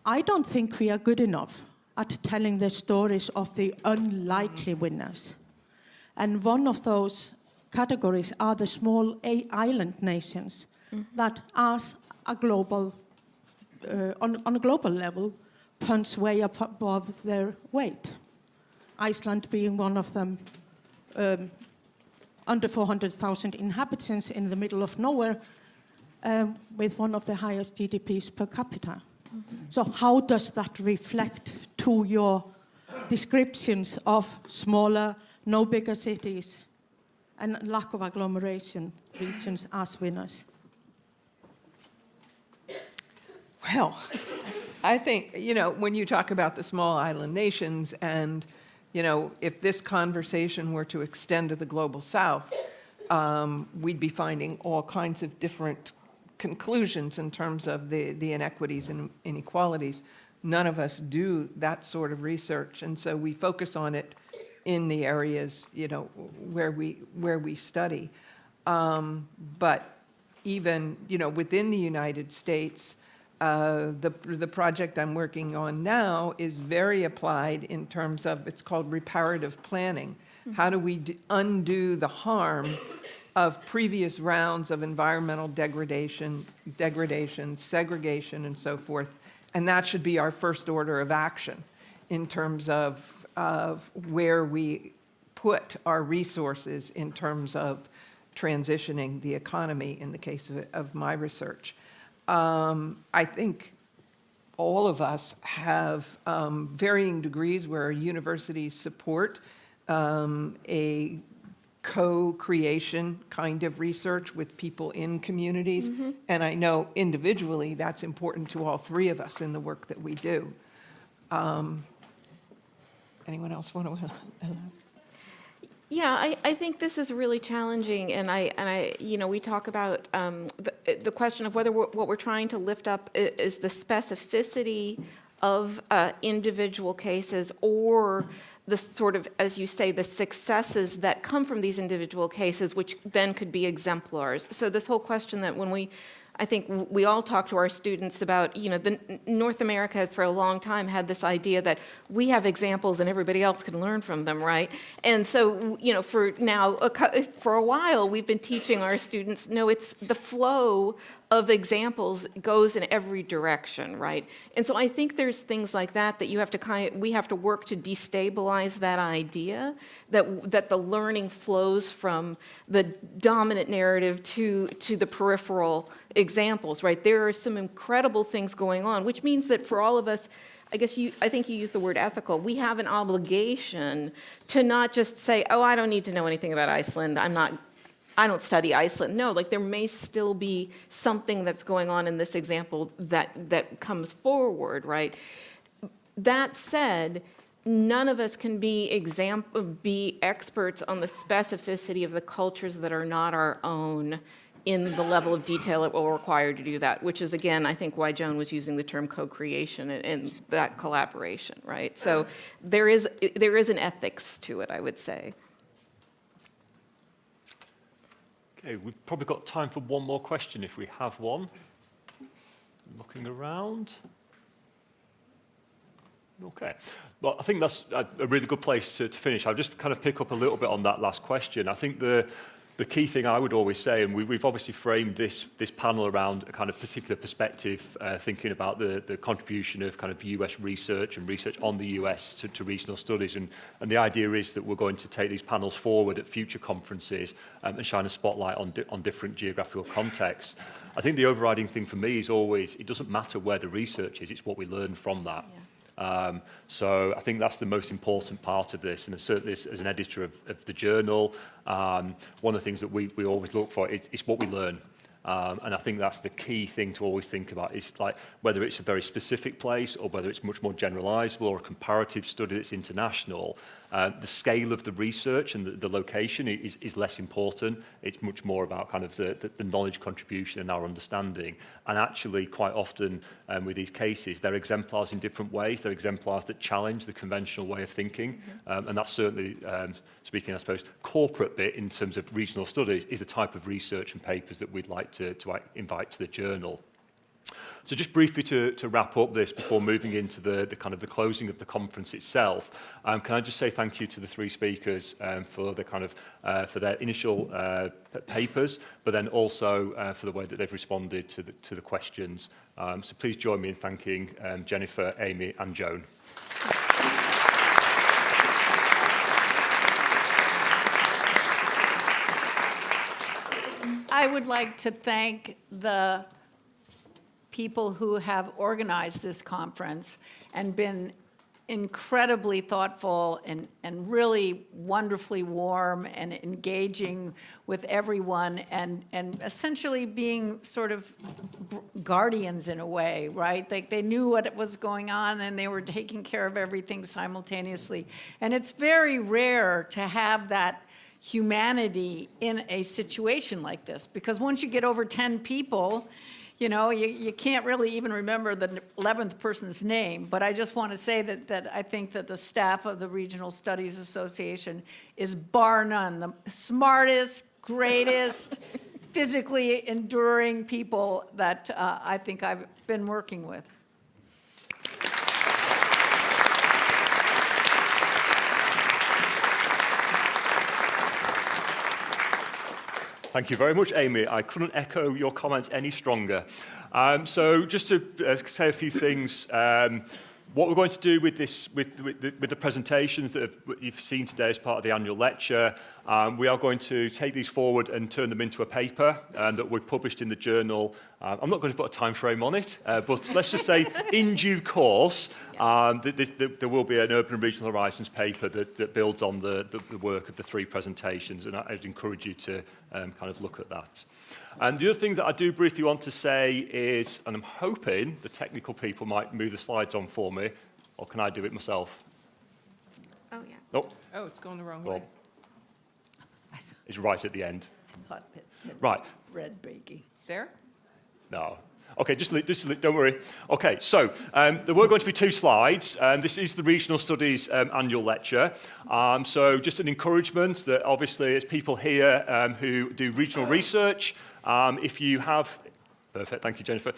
I don't think we are good enough at telling the stories of the unlikely winners. And one of those categories are the small island nations that, as a global, on a global level, punch way above their weight. Iceland being one of them, under 400,000 inhabitants in the middle of nowhere, with one of the highest GDPs per capita. So how does that reflect to your descriptions of smaller, no bigger cities and lack of agglomeration regions as winners? Well, I think, when you talk about the small island nations and, if this conversation were to extend to the global south, we'd be finding all kinds of different conclusions in terms of the inequities and inequalities. None of us do that sort of research, and so we focus on it in the areas, where we study. But even, within the United States, the project I'm working on now is very applied in terms of, it's called reparative planning. How do we undo the harm of previous rounds of environmental degradation, segregation, and so forth? And that should be our first order of action in terms of where we put our resources in terms of transitioning the economy in the case of my research. I think all of us have varying degrees where universities support a co-creation kind of research with people in communities. And I know individually that's important to all three of us in the work that we do. Anyone else want to? Yeah, I think this is really challenging, and we talk about the question of whether what we're trying to lift up is the specificity of individual cases, or the sort of, as you say, the successes that come from these individual cases, which then could be exemplars. So this whole question that I think we all talk to our students about, North America for a long time had this idea that we have examples and everybody else can learn from them, right? And so, for a while, we've been teaching our students, no, it's the flow of examples goes in every direction, right? And so I think there's things like that we have to work to destabilize that idea that the learning flows from the dominant narrative to the peripheral examples, right? There are some incredible things going on, which means that for all of us, I think you used the word ethical, we have an obligation to not just say, oh, I don't need to know anything about Iceland, I don't study Iceland. No, there may still be something that's going on in this example that comes forward, right? That said, none of us can be experts on the specificity of the cultures that are not our own in the level of detail it will require to do that, which is, again, I think why Joan was using the term co-creation and that collaboration, right? So there is an ethics to it, I would say. Okay, we've probably got time for one more question if we have one. Looking around. Okay. Well, I think that's a really good place to finish. I'll just kind of pick up a little bit on that last question. I think the key thing I would always say, and we've obviously framed this panel around a kind of particular perspective, thinking about the contribution of kind of US research and research on the US to regional studies. And the idea is that we're going to take these panels forward at future conferences and shine a spotlight on different geographical contexts. I think the overriding thing for me is always, it doesn't matter where the research is, it's what we learn from that. So I think that's the most important part of this, and certainly as an editor of the journal, one of the things that we always look for is what we learn. And I think that's the key thing to always think about, is like whether it's a very specific place or whether it's much more generalizable or a comparative study that's international. The scale of the research and the location is less important. It's much more about kind of the knowledge contribution and our understanding. And actually, quite often with these cases, they're exemplars in different ways. They're exemplars that challenge the conventional way of thinking. And that's certainly, speaking, I suppose, corporate bit in terms of regional studies, is the type of research and papers that we'd like to invite to the journal. So just briefly to wrap up this before moving into the kind of the closing of the conference itself, can I just say thank you to the three speakers for the kind of for their initial papers, but then also for the way that they've responded to the questions. So please join me in thanking Jennifer, Amy, and Joan. I would like to thank the people who have organized this conference and been incredibly thoughtful and really wonderfully warm and engaging with everyone and essentially being sort of guardians in a way, right? They knew what was going on and they were taking care of everything simultaneously. And it's very rare to have that humanity in a situation like this, because once you get over 10 people, you know, you can't really even remember the 11th person's name. But I just want to say that I think that the staff of the Regional Studies Association is bar none the smartest, greatest, physically enduring people that I think I've been working with. Thank you very much, Amy. I couldn't echo your comments any stronger. So just to say a few things, what we're going to do with this, with the presentations that you've seen today as part of the annual lecture, we are going to take these forward and turn them into a paper that we've published in the journal. I'm not going to put a time frame on it, but let's just say in due course, there will be an Urban and Regional Horizons paper that builds on the work of the three presentations, and I'd encourage you to kind of look at that. And the other thing that I do briefly want to say is, and I'm hoping the technical people might move the slides on for me, or can I do it myself? Oh, yeah. Oh, Oh, it's going the wrong go way. on. It's right at the end. I thought that said Right. red baking. There? No. Okay, just don't worry. Okay, so there were going to be two slides. This is the Regional Studies annual lecture. So just an encouragement that obviously as people here who do regional research, if you have... Perfect, thank you, Jennifer.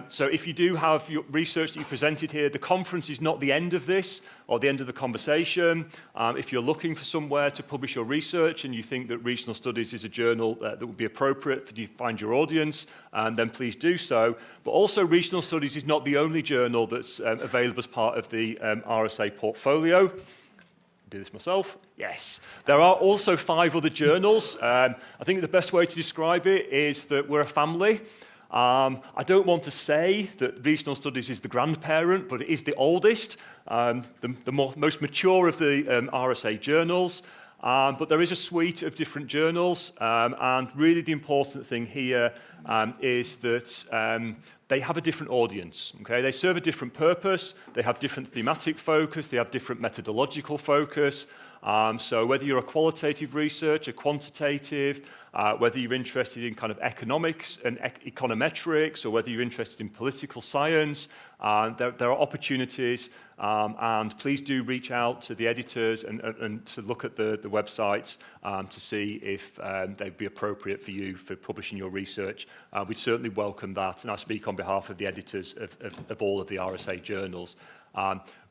So if you do have your research that you presented here, the conference is not the end of this or the end of the conversation. If you're looking for somewhere to publish your research and you think that Regional Studies is a journal that would be appropriate for you to find your audience, then please do so. But also Regional Studies is not the only journal that's available as part of the RSA portfolio. Do this myself? Yes. There are also 5 other journals. I think the best way to describe it is that we're a family. I don't want to say that Regional Studies is the grandparent, but it is the oldest, the most mature of the RSA journals. But there is a suite of different journals, and really the important thing here is that they have a different audience. Okay? They serve a different purpose, they have different thematic focus, they have different methodological focus. So whether you're a qualitative researcher, quantitative, whether you're interested in kind of economics and econometrics, or whether you're interested in political science, there are opportunities, and please do reach out to the editors and to look at the websites to see if they'd be appropriate for you for publishing your research. We'd certainly welcome that, and I speak on behalf of the editors of all of the RSA journals.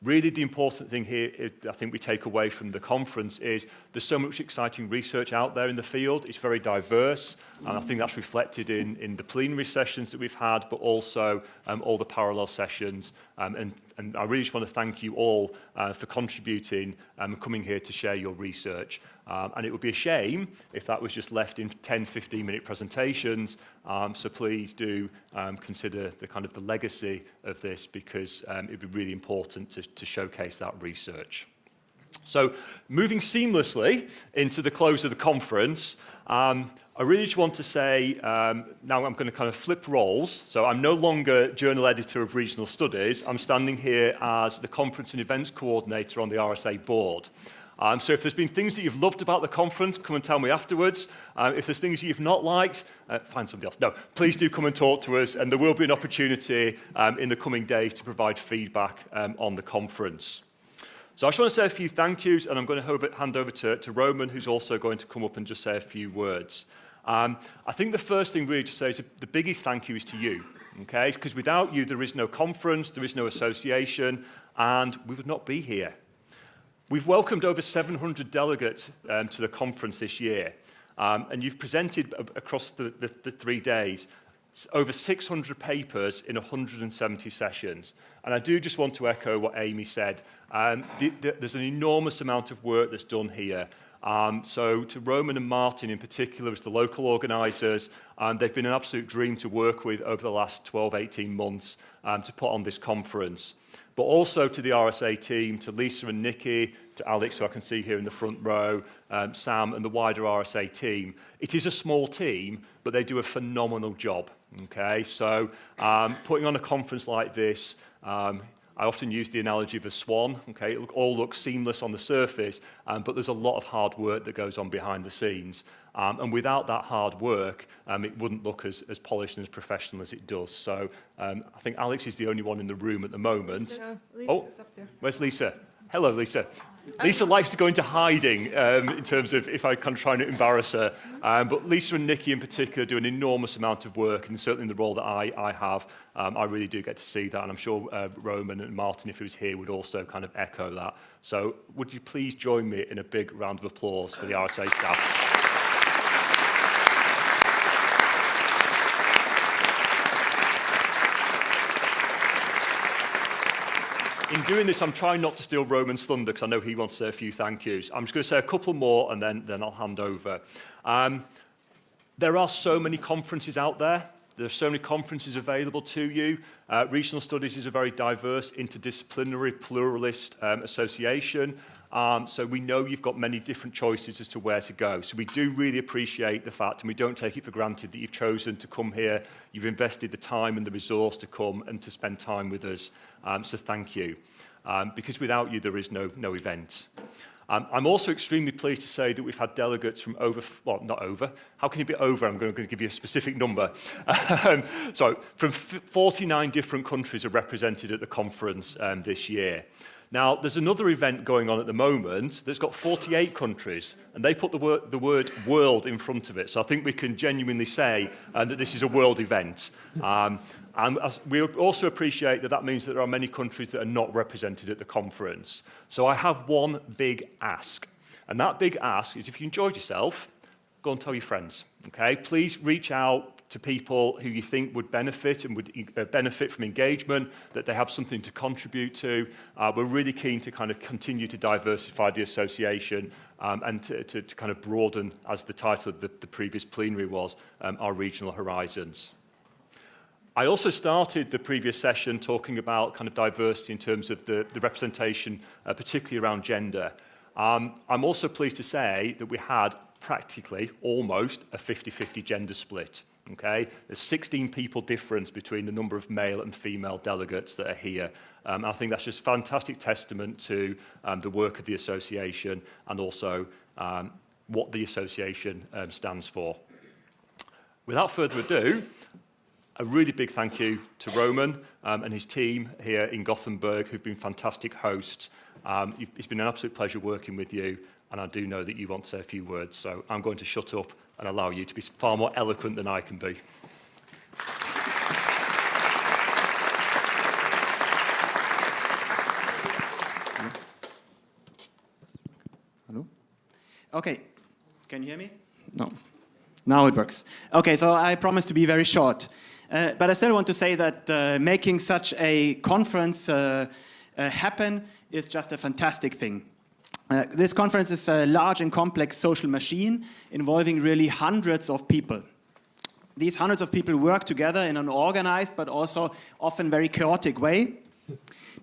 Really the important thing here, I think we take away from the conference, is there's so much exciting research out there in the field. It's very diverse, and I think that's reflected in the plenary sessions that we've had, but also all the parallel sessions. And I really just want to thank you all for contributing and coming here to share your research. And it would be a shame if that was just left in 10, 15-minute presentations, So please do consider the kind of the legacy of this, because it'd be really important to showcase that research. So moving seamlessly into the close of the conference, I really just want to say, now I'm going to kind of flip roles. So I'm no longer journal editor of regional studies. I'm standing here as the conference and events coordinator on the RSA board. So if there's been things that you've loved about the conference, come and tell me afterwards. If there's things you've not liked, find somebody else. No, please do come and talk to us, and there will be an opportunity in the coming days to provide feedback on the conference. So I just want to say a few thank yous, and I'm going to hand over to Roman, who's also going to come up and just say a few words. I think the first thing really to say is the biggest thank you is to you, okay? Because without you, there is no conference, there is no association, and we would not be here. We've welcomed over 700 delegates to the conference this year, and you've presented across the 3 days over 600 papers in 170 sessions. And I do just want to echo what Amy said. There's an enormous amount of work that's done here. So to Roman and Martin in particular as the local organisers, they've been an absolute dream to work with over the last 12, 18 months to put on this conference. But also to the RSA team, to Lisa and Nikki, to Alex, who I can see here in the front row, Sam and the wider RSA team. It is a small team, but they do a phenomenal job. Okay, so putting on a conference like this, I often use the analogy of a swan. Okay, it all looks seamless on the surface, but there's a lot of hard work that goes on behind the scenes. And without that hard work, it wouldn't look as polished and as professional as it does. So I think Alex is the only one in the room at the moment. Lisa's up there. Where's Lisa? Hello, Lisa. Lisa likes to go into hiding in terms of if I can try to embarrass her. But Lisa and Nikki in particular do an enormous amount of work, and certainly in the role that I have, I really do get to see that. And I'm sure Roman and Martin, if he was here, would also kind of echo that. So would you please join me in a big round of applause for the RSA staff? In doing this, I'm trying not to steal Roman's thunder because I know he wants to say a few thank yous. I'm just going to say a couple more and then I'll hand over. There are so many conferences out there. There are so many conferences available to you. Regional Studies is a very diverse, interdisciplinary, pluralist association. So we know you've got many different choices as to where to go. So we do really appreciate the fact, and we don't take it for granted, that you've chosen to come here. You've invested the time and the resource to come and to spend time with us. So thank you. Because without you, there is no event. I'm also extremely pleased to say that we've had delegates from not over. How can it be over? I'm going to give you a specific number. So from 49 different countries are represented at the conference this year. Now, there's another event going on at the moment that's got 48 countries, and they put the word world in front of it. So I think we can genuinely say that this is a world event. And we also appreciate that means that there are many countries that are not represented at the conference. So I have one big ask. And that big ask is if you enjoyed yourself, go and tell your friends. Okay? Please reach out to people who you think would benefit and would benefit from engagement, that they have something to contribute to. We're really keen to kind of continue to diversify the association and to kind of broaden, as the title of the previous plenary was, our regional horizons. I also started the previous session talking about kind of diversity in terms of the representation, particularly around gender. I'm also pleased to say that we had practically almost a 50-50 gender split. Okay, there's 16 people difference between the number of male and female delegates that are here. I think that's just fantastic testament to the work of the association and also what the association stands for. Without further ado, a really big thank you to Roman and his team here in Gothenburg, who've been fantastic hosts. It's been an absolute pleasure working with you, and I do know that you want to say a few words, so I'm going to shut up and allow you to be far more eloquent than I can be. Hello? Okay, can you hear me? No. Now it works. Okay, so I promise to be very short. But I still want to say that making such a conference happen is just a fantastic thing. This conference is a large and complex social machine involving really hundreds of people. These hundreds of people work together in an organized but also often very chaotic way.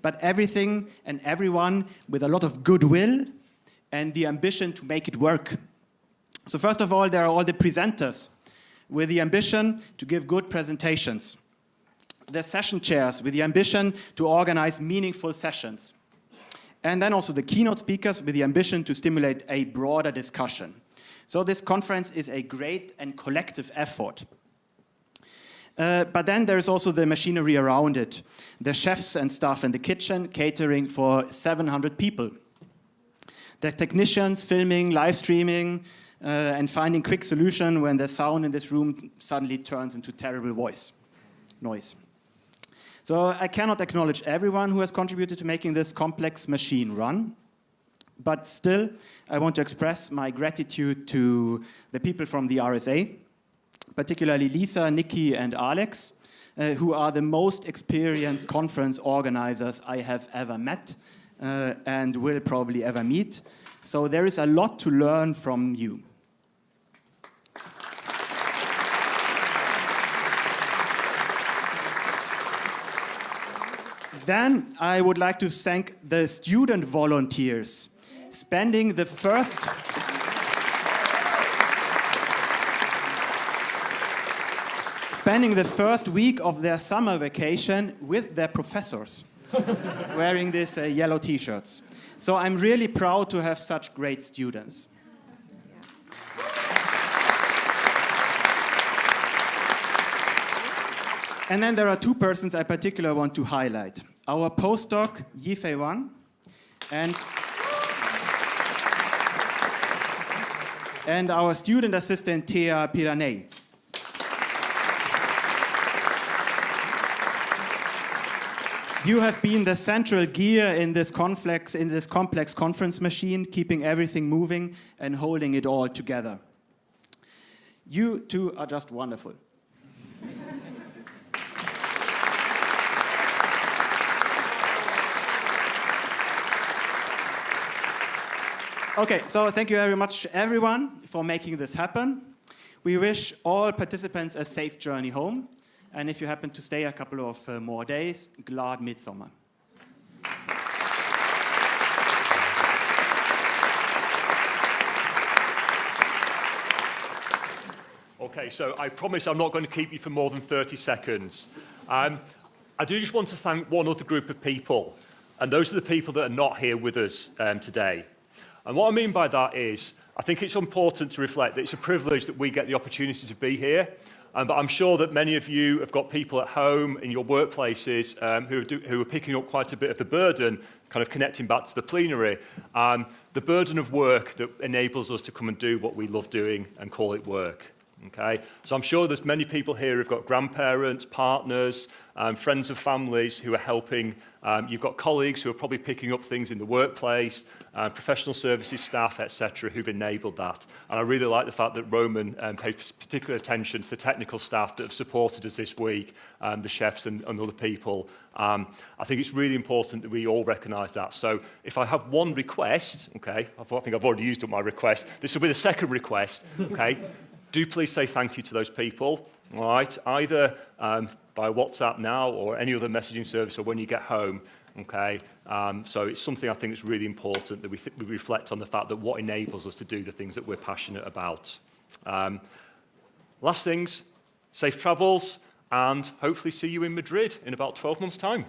But everything and everyone with a lot of goodwill and the ambition to make it work. So first of all, there are all the presenters with the ambition to give good presentations. The session chairs with the ambition to organize meaningful sessions. And then also the keynote speakers with the ambition to stimulate a broader discussion. So this conference is a great and collective effort. But then there's also the machinery around it. The chefs and staff in the kitchen catering for 700 people. The technicians filming, live streaming, and finding quick solution when the sound in this room suddenly turns into terrible noise. So I cannot acknowledge everyone who has contributed to making this complex machine run, but still I want to express my gratitude to the people from the RSA, particularly Lisa, Nikki, and Alex, who are the most experienced conference organizers I have ever met and will probably ever meet. So there is a lot to learn from you. Then I would like to thank the student volunteers spending the first week of their summer vacation with their professors, wearing these yellow t-shirts. So I'm really proud to have such great students. And then there are two persons I particularly want to highlight. Our postdoc, Yifei Wang, and our student assistant, Thea Piranei. You have been the central gear in this complex conference machine, keeping everything moving and holding it all together. You two are just wonderful. Okay, so thank you very much, everyone, for making this happen. We wish all participants a safe journey home. And if you happen to stay a couple of more days, glad midsummer. Okay, so I promise I'm not going to keep you for more than 30 seconds. I do just want to thank one other group of people, and those are the people that are not here with us today. And what I mean by that is, I think it's important to reflect that it's a privilege that we get the opportunity to be here. But I'm sure that many of you have got people at home in your workplaces who are picking up quite a bit of the burden, kind of connecting back to the plenary, the burden of work that enables us to come and do what we love doing and call it work. Okay, so I'm sure there's many people here who've got grandparents, partners, friends of families who are helping. You've got colleagues who are probably picking up things in the workplace, professional services staff, etc., who've enabled that. And I really like the fact that Roman paid particular attention to the technical staff that have supported us this week, the chefs and other people. I think it's really important that we all recognise that. So if I have one request, okay, I think I've already used up my request. This will be the second request, okay. Do please say thank you to those people, all right, either by WhatsApp now or any other messaging service or when you get home, okay? So it's something I think is really important that we reflect on the fact that what enables us to do the things that we're passionate about. Last things, safe travels, and hopefully see you in Madrid in about 12 months' time.